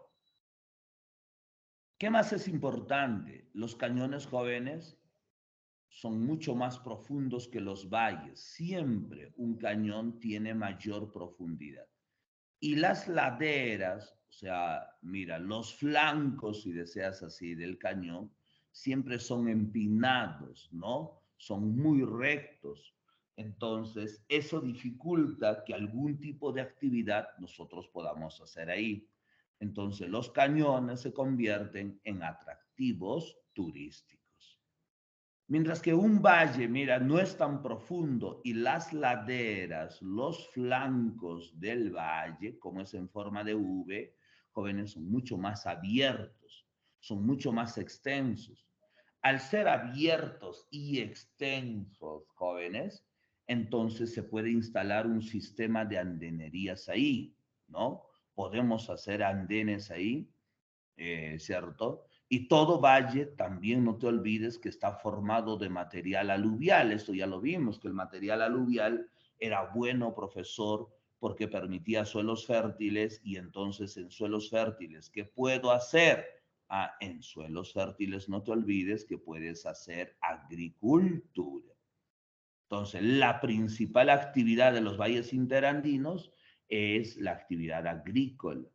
¿qué más es importante? Los cañones, jóvenes, son mucho más profundos que los valles. Siempre un cañón tiene mayor profundidad. Y las laderas, o sea, mira, los flancos, si deseas así, del cañón, siempre son empinados, ¿no? Son muy rectos. Entonces, eso dificulta que algún tipo de actividad nosotros podamos hacer ahí. Entonces, los cañones se convierten en atractivos turísticos. Mientras que un valle, mira, no es tan profundo y las laderas, los flancos del valle, como es en forma de V, jóvenes, son mucho más abiertos, son mucho más extensos. Al ser abiertos y extensos, jóvenes, entonces se puede instalar un sistema de andenerías ahí, ¿no? Podemos hacer andenes ahí, ¿cierto? Y todo valle, también no te olvides que está formado de material aluvial. Esto ya lo vimos, que el material aluvial era bueno, profesor, porque permitía suelos fértiles y entonces en suelos fértiles, ¿qué puedo hacer? En suelos fértiles no te olvides que puedes hacer agricultura. Entonces, la principal actividad de los valles interandinos es la actividad agrícola.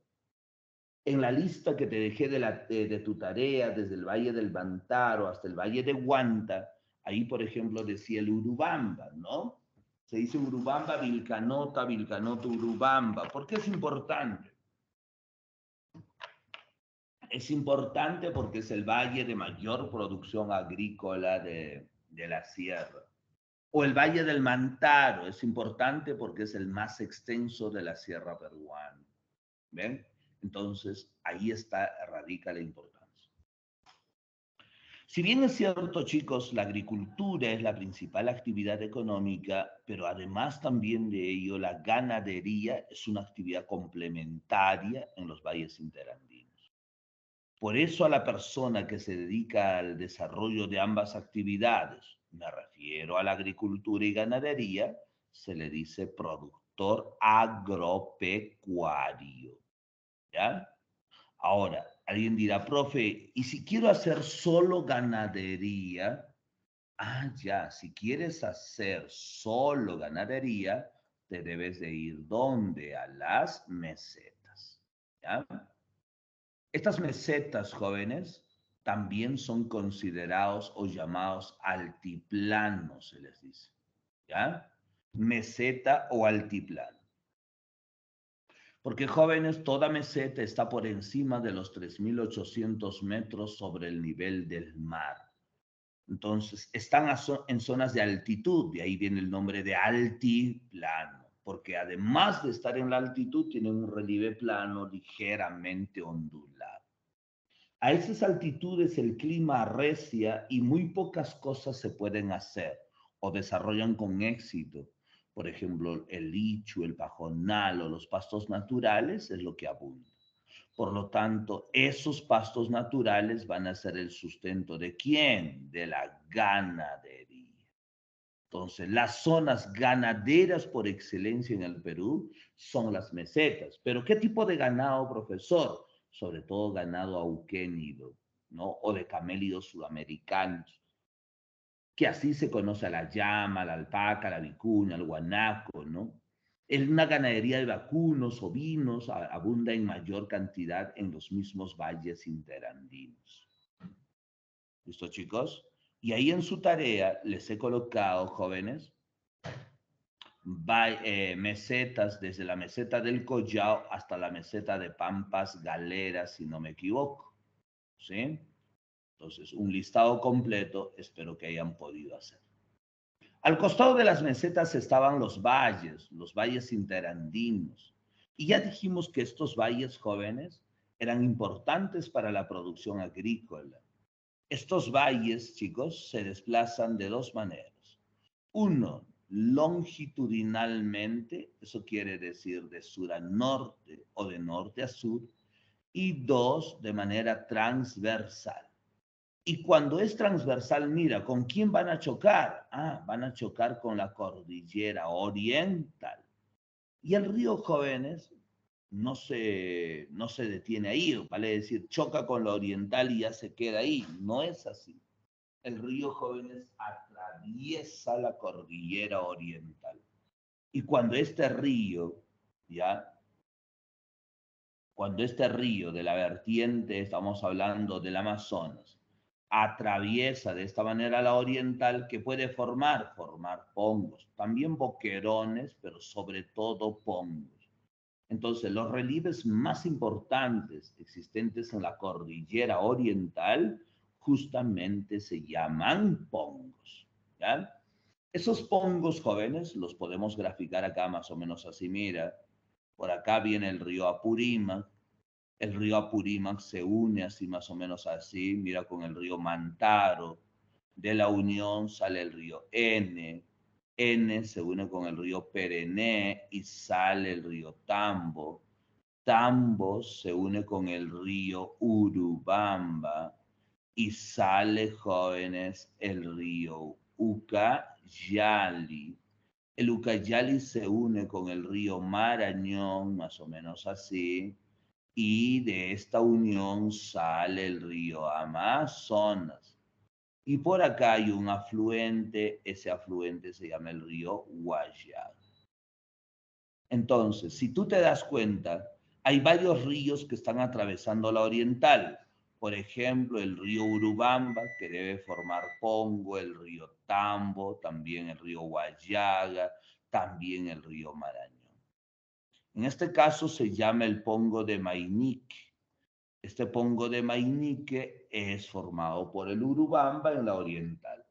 En la lista que te dejé de tu tarea, desde el Valle del Bantaro hasta el Valle de Huanta, ahí, por ejemplo, decía el Urubamba, ¿no? Se dice Urubamba, Vilcanota, Vilcanota, Urubamba. ¿Por qué es importante? Es importante porque es el valle de mayor producción agrícola de la sierra. O el Valle del Mantaro es importante porque es el más extenso de la sierra peruana. ¿Ven? Entonces, ahí radica la importancia. Si bien es cierto, chicos, la agricultura es la principal actividad económica, pero además también de ello, la ganadería es una actividad complementaria en los valles interandinos. Por eso a la persona que se dedica al desarrollo de ambas actividades, me refiero a la agricultura y ganadería, se le dice productor agropecuario. ¿Ya? Ahora, alguien dirá, profe, ¿y si quiero hacer solo ganadería? Ya, si quieres hacer solo ganadería, te debes de ir ¿dónde? A las mesetas. ¿Ya? Estas mesetas, jóvenes, también son considerados o llamados altiplanos, se les dice. ¿Ya? Meseta o altiplano. Porque, jóvenes, toda meseta está por encima de los 3.800 metros sobre el nivel del mar. Entonces, están en zonas de altitud, de ahí viene el nombre de altiplano, porque además de estar en la altitud, tienen un relieve plano ligeramente ondulado. A esas altitudes el clima arrecia y muy pocas cosas se pueden hacer o desarrollan con éxito. Por ejemplo, el lichu, el pajonal o los pastos naturales es lo que abunda. Por lo tanto, esos pastos naturales van a ser el sustento ¿de quién? De la ganadería. Entonces, las zonas ganaderas por excelencia en el Perú son las mesetas. ¿Pero qué tipo de ganado, profesor? Sobre todo ganado auquénido, ¿no? O de camélidos sudamericanos, que así se conoce a la llama, la alpaca, la vicuña, el guanaco, ¿no? En una ganadería de vacunos, ovinos, abunda en mayor cantidad en los mismos valles interandinos. ¿Listo, chicos? Y ahí en su tarea les he colocado, jóvenes, mesetas, desde la meseta del Collao hasta la meseta de Pampas Galeras, si no me equivoco. ¿Sí? Entonces, un listado completo, espero que hayan podido hacer. Al costado de las mesetas estaban los valles interandinos. Y ya dijimos que estos valles, jóvenes, eran importantes para la producción agrícola. Estos valles, chicos, se desplazan de dos maneras. Uno, longitudinalmente, eso quiere decir de sur a norte o de norte a sur. Y dos, de manera transversal. Y cuando es transversal, mira, ¿con quién van a chocar? Van a chocar con la cordillera oriental. Y el río, jóvenes, no se detiene ahí, vale decir, choca con la oriental y ya se queda ahí. No es así. El río, jóvenes, atraviesa la cordillera oriental. Y cuando este río, cuando este río de la vertiente, estamos hablando del Amazonas, atraviesa de esta manera la oriental, que puede formar pongos, también boquerones, pero sobre todo pongos. Entonces, los relieves más importantes existentes en la cordillera oriental justamente se llaman pongos. ¿Ya? Esos pongos, jóvenes, los podemos graficar acá más o menos así. Mira, por acá viene el río Apurímac. El río Apurímac se une así más o menos así. Mira, con el río Mantaro. De la unión sale el río N. N se une con el río Perené y sale el río Tambo. Tambo se une con el río Urubamba y sale, jóvenes, el río Ucayali. El Ucayali se une con el río Marañón, más o menos así, y de esta unión sale el río Amazonas. Y por acá hay un afluente, ese afluente se llama el río Guayaga. Entonces, si tú te das cuenta, hay varios ríos que están atravesando la oriental. Por ejemplo, el río Urubamba, que debe formar Pongo, el río Tambo, también el río Guayaga, también el río Marañón. En este caso se llama el Pongo de Mainique. Este Pongo de Mainique es formado por el Urubamba en la oriental.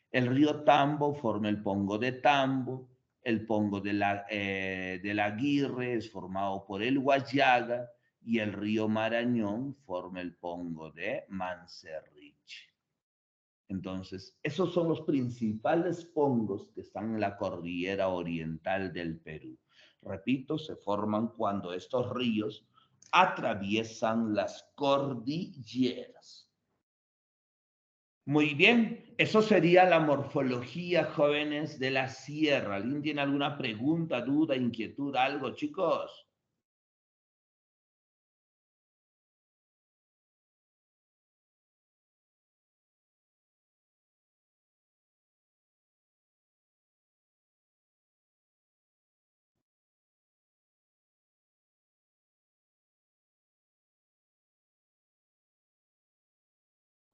El río Tambo forma el Pongo de Tambo. El Pongo de la Aguirre es formado por el Guayaga y el río Marañón forma el Pongo de Mancerriche. Entonces, esos son los principales pongos que están en la cordillera oriental del Perú. Repito, se forman cuando estos ríos atraviesan las cordilleras. Muy bien, eso sería la morfología, jóvenes, de la sierra. ¿Alguien tiene alguna pregunta, duda, inquietud, algo, chicos?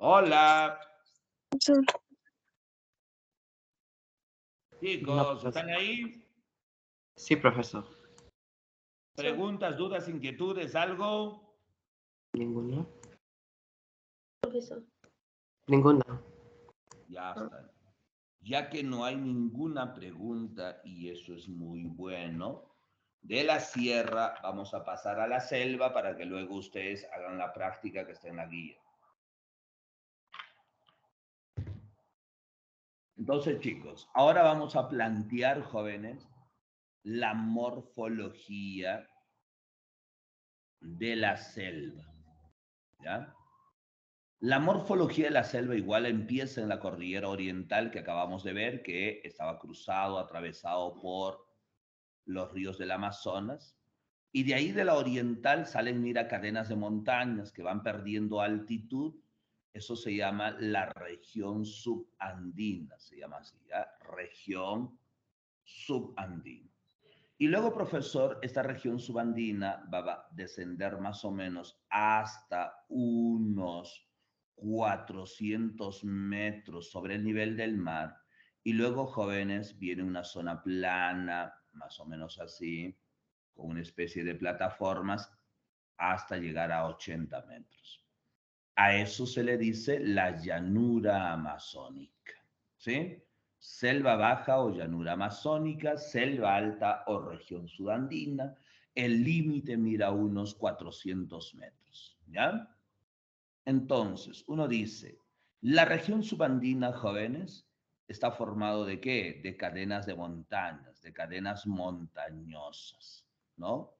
Hola, chicos, ¿están ahí? Sí, profesor. ¿Preguntas, dudas, inquietudes, algo? ¿Ninguno? Profesor. Ninguna. Ya está. Ya que no hay ninguna pregunta, y eso es muy bueno, de la sierra vamos a pasar a la selva para que luego ustedes hagan la práctica que está en la guía. Entonces, chicos, ahora vamos a plantear, jóvenes, la morfología de la selva. ¿Ya? La morfología de la selva igual empieza en la cordillera oriental que acabamos de ver, que estaba cruzado, atravesado por los ríos del Amazonas. Y de ahí de la oriental salen, mira, cadenas de montañas que van perdiendo altitud. Eso se llama la región subandina, se llama así, ¿ya? Región subandina. Y luego, profesor, esta región subandina va a descender más o menos hasta unos 400 metros sobre el nivel del mar. Y luego, jóvenes, viene una zona plana, más o menos así, con una especie de plataformas, hasta llegar a 80 metros. A eso se le dice la llanura amazónica, ¿sí? Selva baja o llanura amazónica, selva alta o región sudandina. El límite mira unos 400 metros, ¿ya? Entonces, uno dice, la región subandina, jóvenes, está formado ¿de qué? De cadenas de montañas, de cadenas montañosas, ¿no?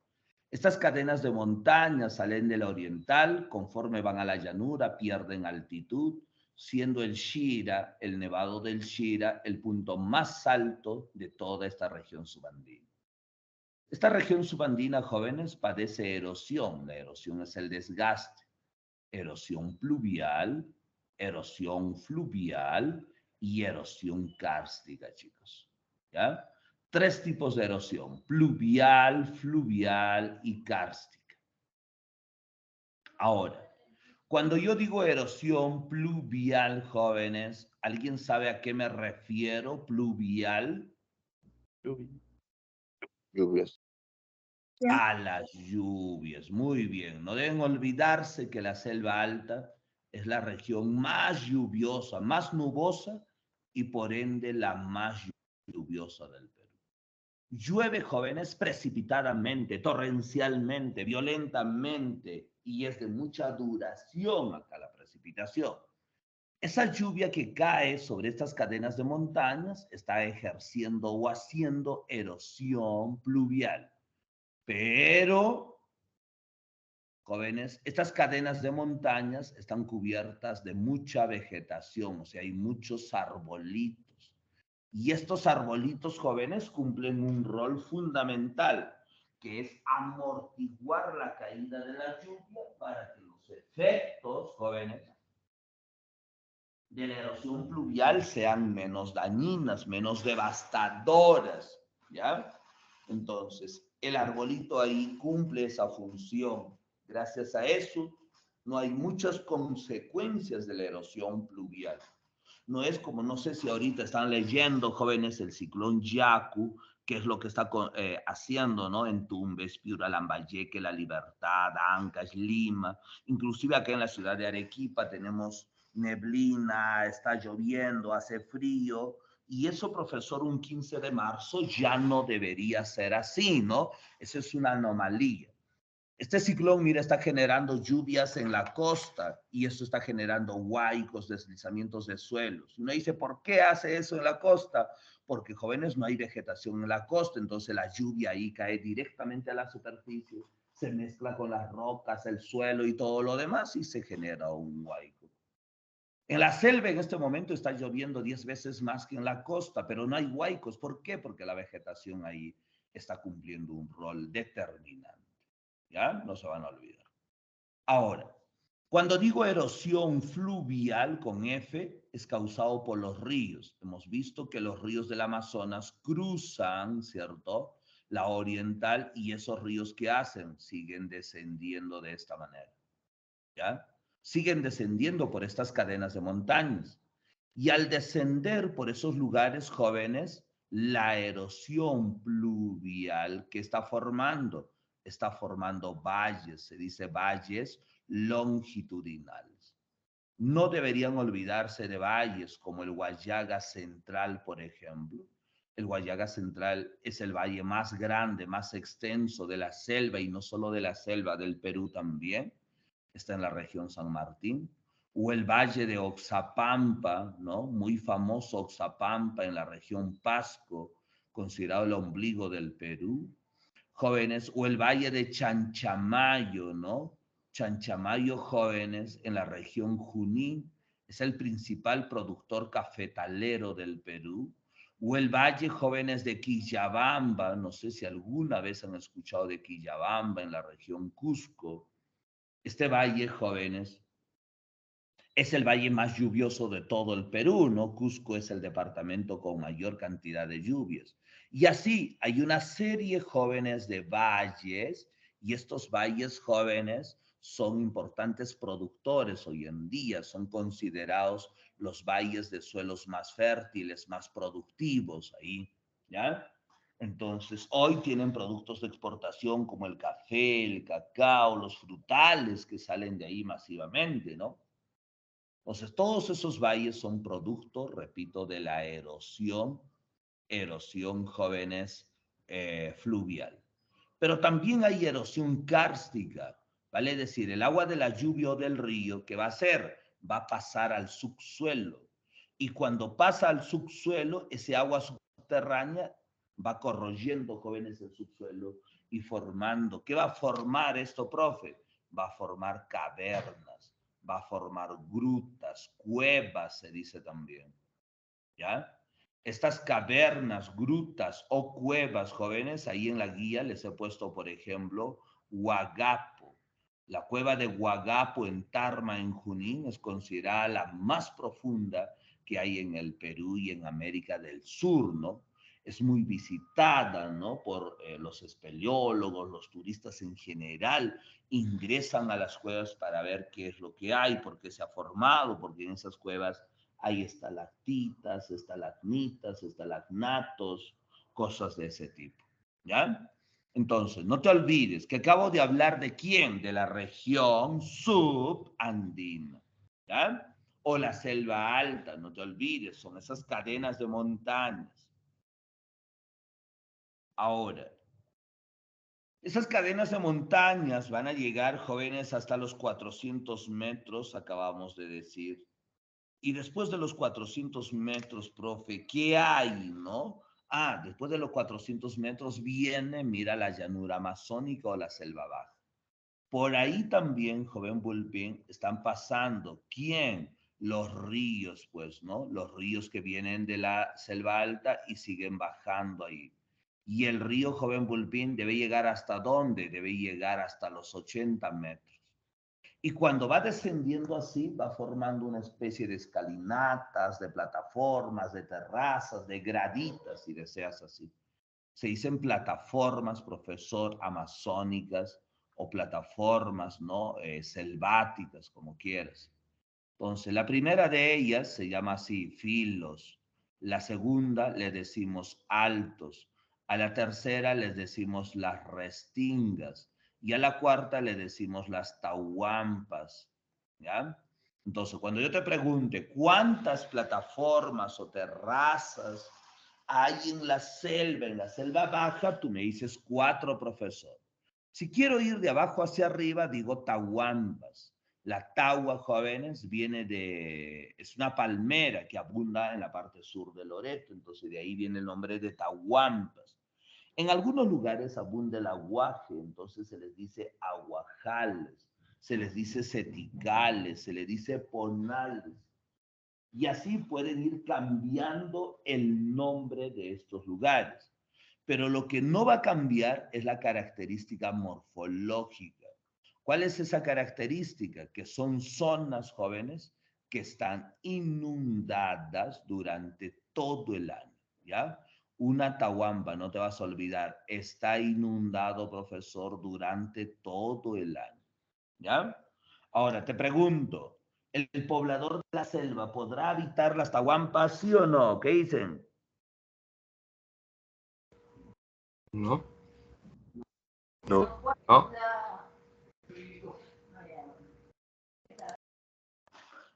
Estas cadenas de montañas salen de la oriental, conforme van a la llanura, pierden altitud, siendo el Shira, el nevado del Shira, el punto más alto de toda esta región subandina. Esta región subandina, jóvenes, padece erosión. La erosión es el desgaste. Erosión pluvial, erosión fluvial y erosión kárstica, chicos. ¿Ya? 3 tipos de erosión: pluvial, fluvial y kárstica. Ahora, cuando yo digo erosión pluvial, jóvenes, ¿alguien sabe a qué me refiero? Pluvial. Lluvias. A las lluvias. Muy bien. No deben olvidarse que la selva alta es la región más lluviosa, más nubosa y por ende la más lluviosa del Perú. Llueve, jóvenes, precipitadamente, torrencialmente, violentamente, y es de mucha duración acá la precipitación. Esa lluvia que cae sobre estas cadenas de montañas está ejerciendo o haciendo erosión pluvial. Pero Jóvenes, estas cadenas de montañas están cubiertas de mucha vegetación, o sea, hay muchos arbolitos. Y estos arbolitos jóvenes cumplen un rol fundamental, que es amortiguar la caída de la lluvia para que los efectos, jóvenes, de la erosión pluvial sean menos dañinas, menos devastadoras, ¿ya? Entonces, el arbolito ahí cumple esa función. Gracias a eso, no hay muchas consecuencias de la erosión pluvial. No es como, no sé si ahorita están leyendo, jóvenes, el ciclón Yaku, que es lo que está haciendo, ¿no? En Tumbes, Piura, Lambayeque, La Libertad, Ancash, Lima. Inclusive acá en la ciudad de Arequipa tenemos neblina, está lloviendo, hace frío. Y eso, profesor, un 15 de marzo ya no debería ser así, ¿no? Esa es una anomalía. Este ciclón, mira, está generando lluvias en la costa y esto está generando huaicos, deslizamientos de suelos. Uno dice, ¿por qué hace eso en la costa? Porque, jóvenes, no hay vegetación en la costa, entonces la lluvia ahí cae directamente a la superficie, se mezcla con las rocas, el suelo y todo lo demás y se genera un huaico. En la selva en este momento está lloviendo 10 veces más que en la costa, pero no hay huaicos. ¿Por qué? Porque la vegetación ahí está cumpliendo un rol determinante. ¿Ya? No se van a olvidar. Ahora, cuando digo erosión fluvial con F, es causado por los ríos. Hemos visto que los ríos del Amazonas cruzan, ¿cierto?, la oriental, y esos ríos, ¿qué hacen? Siguen descendiendo de esta manera, ¿ya? Siguen descendiendo por estas cadenas de montañas. Y al descender por esos lugares, jóvenes, la erosión pluvial que está formando valles, se dice valles longitudinales. No deberían olvidarse de valles como el Guallaga Central, por ejemplo. El Guallaga Central es el valle más grande, más extenso de la selva, y no solo de la selva, del Perú también. Está en la región San Martín. O el valle de Oxapampa, ¿no? Muy famoso Oxapampa en la región Pasco, considerado el ombligo del Perú. Jóvenes, o el valle de Chanchamayo, ¿no? Chanchamayo, jóvenes, en la región Junín, es el principal productor cafetalero del Perú. O el valle, jóvenes, de Quillabamba, no sé si alguna vez han escuchado de Quillabamba en la región Cusco. Este valle, jóvenes, es el valle más lluvioso de todo el Perú, ¿no? Cusco es el departamento con mayor cantidad de lluvias. Y así hay una serie, jóvenes, de valles, y estos valles, jóvenes, son importantes productores hoy en día, son considerados los valles de suelos más fértiles, más productivos ahí, ¿ya? Entonces, hoy tienen productos de exportación como el café, el cacao, los frutales que salen de ahí masivamente, ¿no? Entonces, todos esos valles son producto, repito, de la erosión, jóvenes, fluvial. Pero también hay erosión kárstica, ¿vale? Es decir, el agua de la lluvia o del río, ¿qué va a hacer? Va a pasar al subsuelo. Y cuando pasa al subsuelo, ese agua subterránea va corroyendo, jóvenes, el subsuelo y formando. ¿Qué va a formar esto, profe? Va a formar cavernas, va a formar grutas, cuevas, se dice también, ¿ya? Estas cavernas, grutas o cuevas, jóvenes, ahí en la guía les he puesto, por ejemplo, Huagapo. La cueva de Huagapo en Tarma, en Junín, es considerada la más profunda que hay en el Perú y en América del Sur, ¿no? Es muy visitada, ¿no? Por los espeleólogos, los turistas en general, ingresan a las cuevas para ver qué es lo que hay, por qué se ha formado, porque en esas cuevas hay estalactitas, estalagmitas, estalagnatos, cosas de ese tipo, ¿ya? Entonces, no te olvides que acabo de hablar de quién, de la región subandina, ¿ya? O la selva alta, no te olvides, son esas cadenas de montañas. Ahora, esas cadenas de montañas van a llegar, jóvenes, hasta los 400 metros, acabamos de decir. Y después de los 400 metros, profe, ¿qué hay, no? Ah, después de los 400 metros viene, mira, la llanura amazónica o la selva baja. Por ahí también, joven Bulpín, están pasando. ¿Quién? Los ríos, pues, ¿no? Los ríos que vienen de la selva alta y siguen bajando ahí. Y el río, joven Bulpín, debe llegar hasta ¿dónde? Debe llegar hasta los 80 metros. Y cuando va descendiendo así, va formando una especie de escalinatas, de plataformas, de terrazas, de graditas, si deseas así. Se dicen plataformas, profesor, amazónicas o plataformas, ¿no? Selváticas, como quieras. Entonces, la primera de ellas se llama así, filos. La segunda le decimos altos. A la tercera les decimos las restingas. Y a la cuarta le decimos las tahuampas. ¿Ya? Entonces, cuando yo te pregunte cuántas plataformas o terrazas hay en la selva baja, tú me dices 4, profesor. Si quiero ir de abajo hacia arriba, digo tahuampas. La tagua, jóvenes, es una palmera que abunda en la parte sur de Loreto, entonces de ahí viene el nombre de tahuampas. En algunos lugares abunda el aguaje, entonces se les dice aguajales, se les dice seticales, se les dice ponales. Y así pueden ir cambiando el nombre de estos lugares. Pero lo que no va a cambiar es la característica morfológica. ¿Cuál es esa característica? Que son zonas, jóvenes, que están inundadas durante todo el año, ¿ya? Una tahuamba, no te vas a olvidar, está inundado, profesor, durante todo el año, ¿ya? Ahora, te pregunto, ¿el poblador de la selva podrá habitar las tahuampas, sí o no? ¿Qué dicen? No. No. No.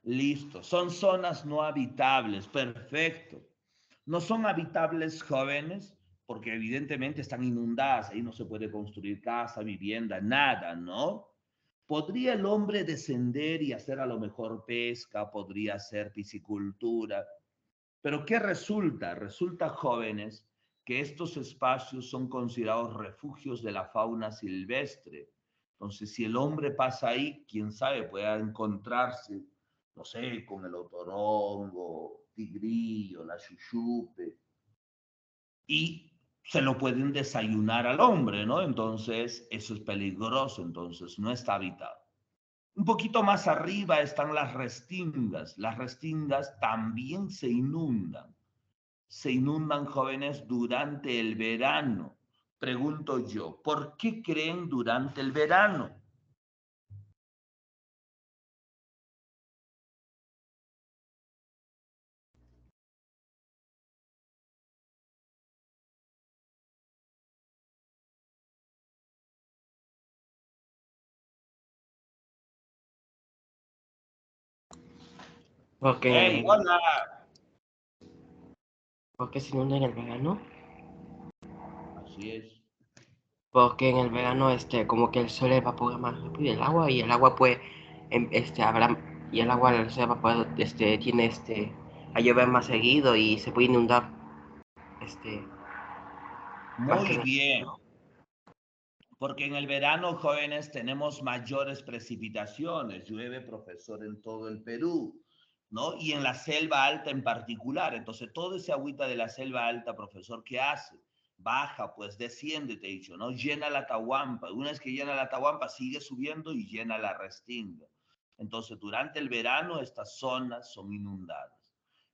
Listo, son zonas no habitables, perfecto. No son habitables, jóvenes, porque evidentemente están inundadas, ahí no se puede construir casa, vivienda, nada, ¿no? ¿Podría el hombre descender y hacer a lo mejor pesca? ¿Podría hacer piscicultura? Pero ¿qué resulta? Resulta, jóvenes, que estos espacios son considerados refugios de la fauna silvestre. Entonces, si el hombre pasa ahí, quién sabe, pueda encontrarse, no sé, con el otorongo, tigrillo, la chuchupe, y se lo pueden desayunar al hombre, ¿no? Entonces, eso es peligroso, entonces no está habitado. Un poquito más arriba están las restingas. Las restingas también se inundan. Se inundan, jóvenes, durante el verano. Pregunto yo, ¿por qué creen durante el verano? Porque, ¡Hey, hola! porque se inunda en el verano. Así es. Porque en el verano, como que el sol evapora más rápido y el agua pues, habrá, y el agua se evapora, tiene, a llover más seguido y se puede inundar, este, más que Muy nada, bien. ¿no? Porque en el verano, jóvenes, tenemos mayores precipitaciones. Llueve, profesor, en todo el Perú, ¿no? Y en la selva alta en particular. Entonces, todo ese agüita de la selva alta, profesor, ¿qué hace? Baja, pues desciende, te he dicho, ¿no? Llena la tahuampa. Una vez que llena la tahuampa, sigue subiendo y llena la restinga. Entonces, durante el verano, estas zonas son inundadas.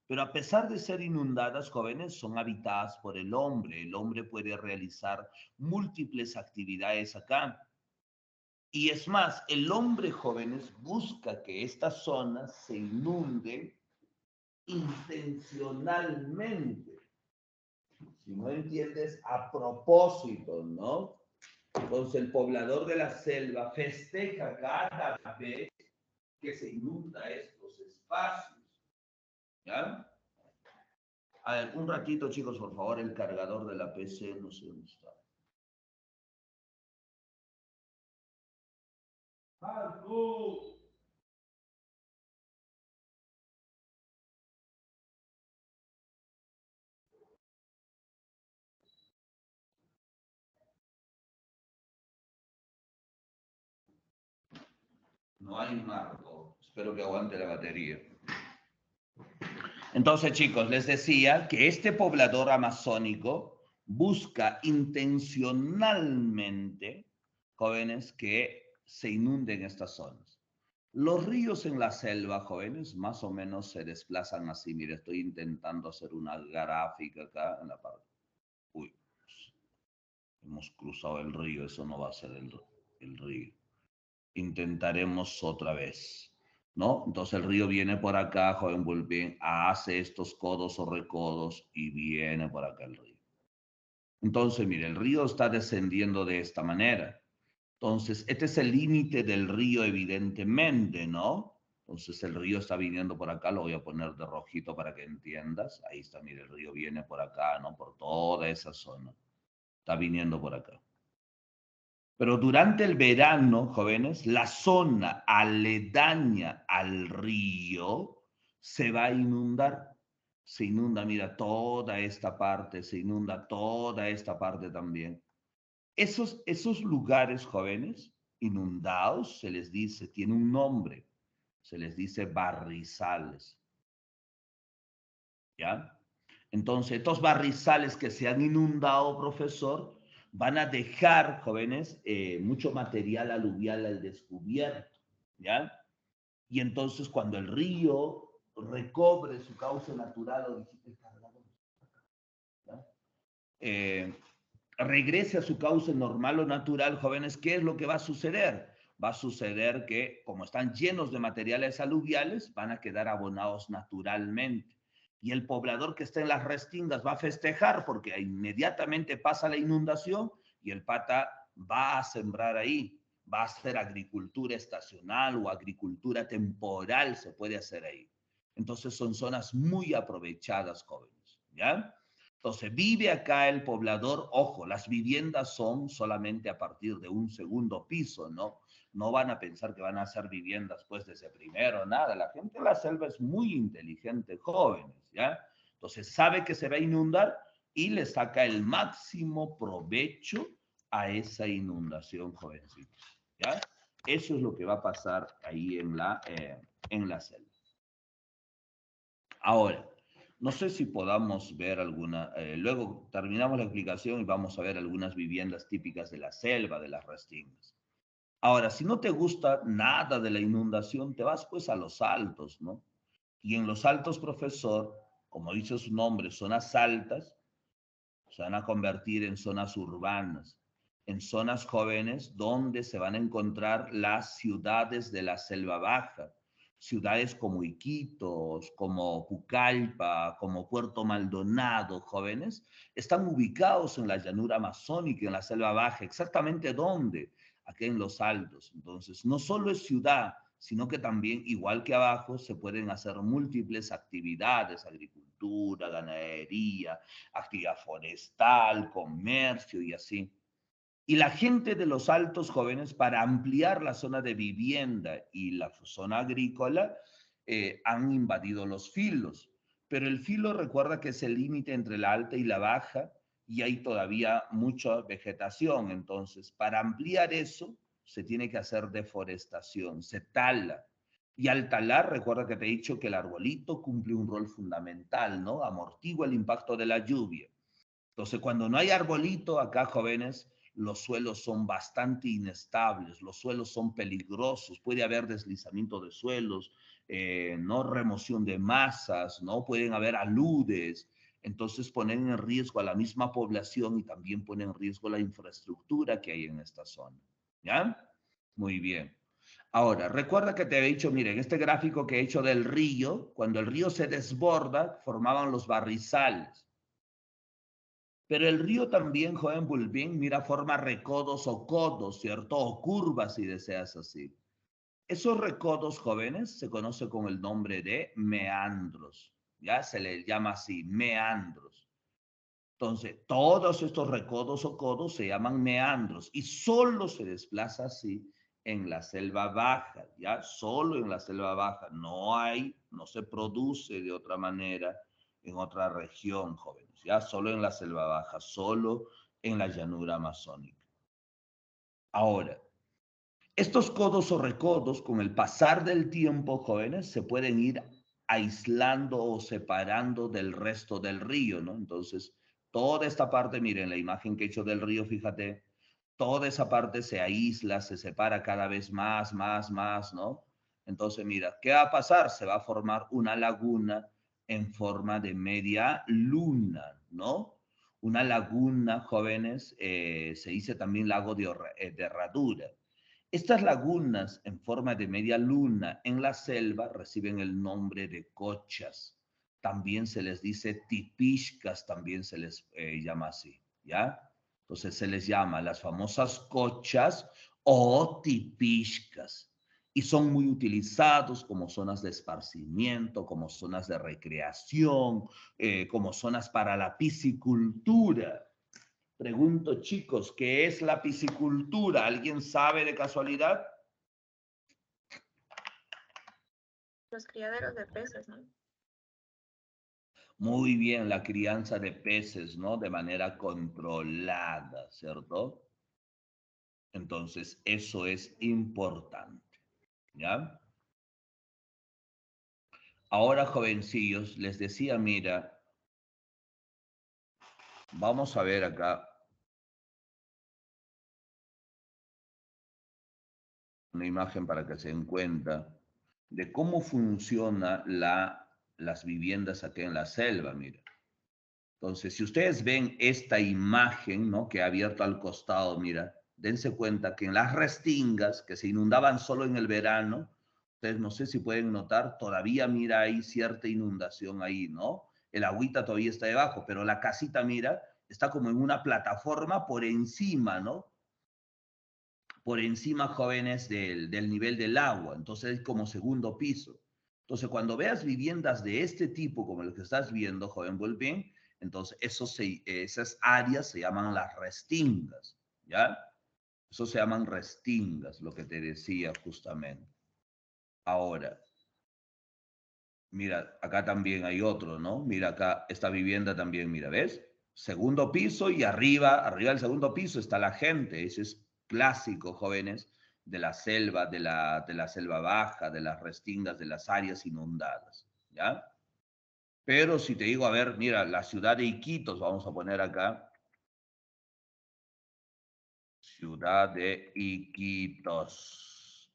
Pero a pesar de ser inundadas, jóvenes, son habitadas por el hombre. El hombre puede realizar múltiples actividades acá. Y es más, el hombre, jóvenes, busca que estas zonas se inunden intencionalmente. Si no entiendes, a propósito, ¿no? Entonces el poblador de la selva festeja cada vez que se inunda estos espacios. ¿Ya? A ver, un ratito, chicos, por favor, el cargador de la PC, no sé dónde está. ¡Marco! hay marco. Espero que aguante la batería. Entonces, chicos, les decía que este poblador amazónico busca intencionalmente, jóvenes, que se inunden estas zonas. Los ríos en la selva, jóvenes, más o menos se desplazan así. Mire, estoy intentando hacer una gráfica acá en la parte. Uy, hemos cruzado el río, eso no va a ser el río. Intentaremos otra vez, ¿no? Entonces el río viene por acá, joven Bulbín, hace estos codos o recodos y viene por acá el río. Entonces, mire, el río está descendiendo de esta manera. Entonces, este es el límite del río, evidentemente, ¿no? Entonces, el río está viniendo por acá, lo voy a poner de rojito para que entiendas. Ahí está, mire, el río viene por acá, ¿no? Por toda esa zona. Está viniendo por acá. Pero durante el verano, jóvenes, la zona aledaña al río se va a inundar. Se inunda, mira, toda esta parte, se inunda toda esta parte también. Esos lugares, jóvenes, inundados, se les dice, tiene un nombre, se les dice barrizales. ¿Ya? Entonces, estos barrizales que se han inundado, profesor, van a dejar, jóvenes, mucho material aluvial al descubierto, ¿ya? Y entonces cuando el río recobre su cauce natural, ¿ya? Regrese a su cauce normal o natural, jóvenes, ¿qué es lo que va a suceder? Va a suceder que, como están llenos de materiales aluviales, van a quedar abonados naturalmente. Y el poblador que está en las restingas va a festejar porque inmediatamente pasa la inundación y el pata va a sembrar ahí. Va a hacer agricultura estacional o agricultura temporal, se puede hacer ahí. Entonces son zonas muy aprovechadas, jóvenes, ¿ya? Entonces vive acá el poblador, ojo, las viviendas son solamente a partir de un segundo piso, ¿no? No van a pensar que van a hacer viviendas pues desde primero, nada. La gente de la selva es muy inteligente, jóvenes, ¿ya? Entonces sabe que se va a inundar y le saca el máximo provecho a esa inundación, jovencitos, ¿ya? Eso es lo que va a pasar ahí en la selva. Ahora, no sé si podamos ver alguna, luego terminamos la explicación y vamos a ver algunas viviendas típicas de la selva, de las restingas. Ahora, si no te gusta nada de la inundación, te vas pues a los altos, ¿no? Y en los altos, profesor, como dice su nombre, zonas altas, se van a convertir en zonas urbanas, en zonas jóvenes donde se van a encontrar las ciudades de la selva baja, ciudades como Iquitos, como Pucallpa, como Puerto Maldonado, jóvenes, están ubicados en la llanura amazónica, en la selva baja. ¿Exactamente dónde? Aquí en los altos. Entonces, no solo es ciudad, sino que también, igual que abajo, se pueden hacer múltiples actividades, agricultura, ganadería, actividad forestal, comercio y así. Y la gente de los altos, jóvenes, para ampliar la zona de vivienda y la zona agrícola, han invadido los filos. Pero el filo, recuerda que es el límite entre la alta y la baja, y hay todavía mucha vegetación. Entonces, para ampliar eso, se tiene que hacer deforestación, se tala. Y al talar, recuerda que te he dicho que el arbolito cumple un rol fundamental, ¿no? Amortigua el impacto de la lluvia. Entonces, cuando no hay arbolito, acá, jóvenes, los suelos son bastante inestables, los suelos son peligrosos, puede haber deslizamiento de suelos, no remoción de masas, no pueden haber aludes, entonces ponen en riesgo a la misma población y también ponen en riesgo la infraestructura que hay en esta zona. ¿Ya? Muy bien. Ahora, recuerda que te he dicho, miren, este gráfico que he hecho del río, cuando el río se desborda, formaban los barrizales. Pero el río también, joven Bulbín, mira, forma recodos o codos, ¿cierto? O curvas, si deseas así. Esos recodos, jóvenes, se conoce con el nombre de meandros. Ya se le llama así, meandros. Entonces, todos estos recodos o codos se llaman meandros y solo se desplaza así en la selva baja, ya solo en la selva baja. No se produce de otra manera en otra región, jóvenes, ya solo en la selva baja, solo en la llanura amazónica. Ahora, Estos codos o recodos, con el pasar del tiempo, jóvenes, se pueden ir aislando o separando del resto del río, ¿no? Entonces, toda esta parte, miren la imagen que he hecho del río, fíjate, toda esa parte se aísla, se separa cada vez más, ¿no? Entonces, mira, ¿qué va a pasar? Se va a formar una laguna en forma de media luna, ¿no? Una laguna, jóvenes, se dice también lago de herradura. Estas lagunas en forma de media luna en la selva reciben el nombre de cochas. También se les dice tipishcas, también se les llama así, ¿ya? Entonces se les llama las famosas cochas o tipishcas. Y son muy utilizados como zonas de esparcimiento, como zonas de recreación, como zonas para la piscicultura. Pregunto, chicos, ¿qué es la piscicultura? ¿Alguien sabe de casualidad? Los criaderos de peces, ¿no? Muy bien, la crianza de peces, ¿no? De manera controlada, ¿cierto? Entonces, eso es importante, ¿ya? Ahora, jovencillos, les decía, mira, vamos a ver acá una imagen para que se den cuenta de cómo funciona las viviendas aquí en la selva, mira. Entonces, si ustedes ven esta imagen, ¿no? Que he abierto al costado, mira, dense cuenta que en las restingas que se inundaban solo en el verano, ustedes no sé si pueden notar, todavía mira hay cierta inundación ahí, ¿no? El agüita todavía está debajo, pero la casita, mira, está como en una plataforma por encima, ¿no? Por encima, jóvenes, del nivel del agua. Entonces es como segundo piso. Entonces, cuando veas viviendas de este tipo, como lo que estás viendo, joven, vuelven, entonces esas áreas se llaman las restingas, ¿ya? Eso se llaman restingas, lo que te decía justamente. Ahora, mira, acá también hay otro, ¿no? Mira acá, esta vivienda también, mira, ¿ves? Segundo piso y arriba del segundo piso está la gente. Ese es clásico, jóvenes, de la selva, de la selva baja, de las restingas, de las áreas inundadas, ¿ya? Pero si te digo, a ver, mira, la ciudad de Iquitos, vamos a poner acá. Ciudad de Iquitos.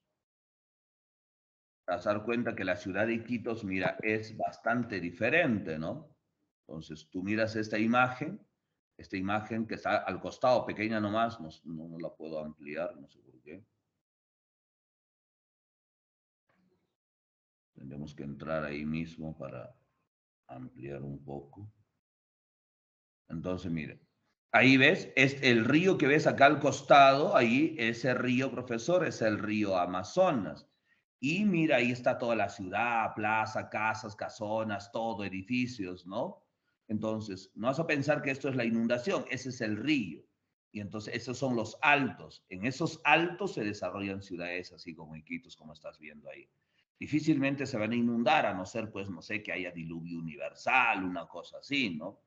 Te vas a dar cuenta que la ciudad de Iquitos, mira, es bastante diferente, ¿no? Entonces, tú miras esta imagen que está al costado, pequeña nomás, no la puedo ampliar, no sé por qué. Tendremos que entrar ahí mismo para ampliar un poco. Entonces, mire, ahí ves, es el río que ves acá al costado, ahí, ese río, profesor, es el río Amazonas. Y mira, ahí está toda la ciudad, plaza, casas, casonas, todo, edificios, ¿no? Entonces, no vas a pensar que esto es la inundación, ese es el río. Y entonces, esos son los altos. En esos altos se desarrollan ciudades así como Iquitos, como estás viendo ahí. Difícilmente se van a inundar, a no ser, pues, no sé, que haya diluvio universal, una cosa así, ¿no?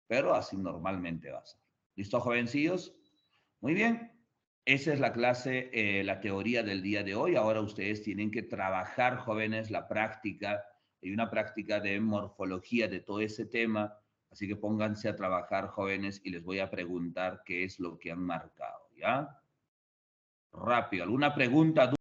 Pero así normalmente va a ser. ¿Listo, jovencillos? Muy bien. Esa es la clase, la teoría del día de hoy. Ahora ustedes tienen que trabajar, jóvenes, la práctica. Hay una práctica de morfología de todo ese tema. Así que pónganse a trabajar, jóvenes, y les voy a preguntar qué es lo que han marcado, ¿ya? Rápido. ¿Alguna pregunta?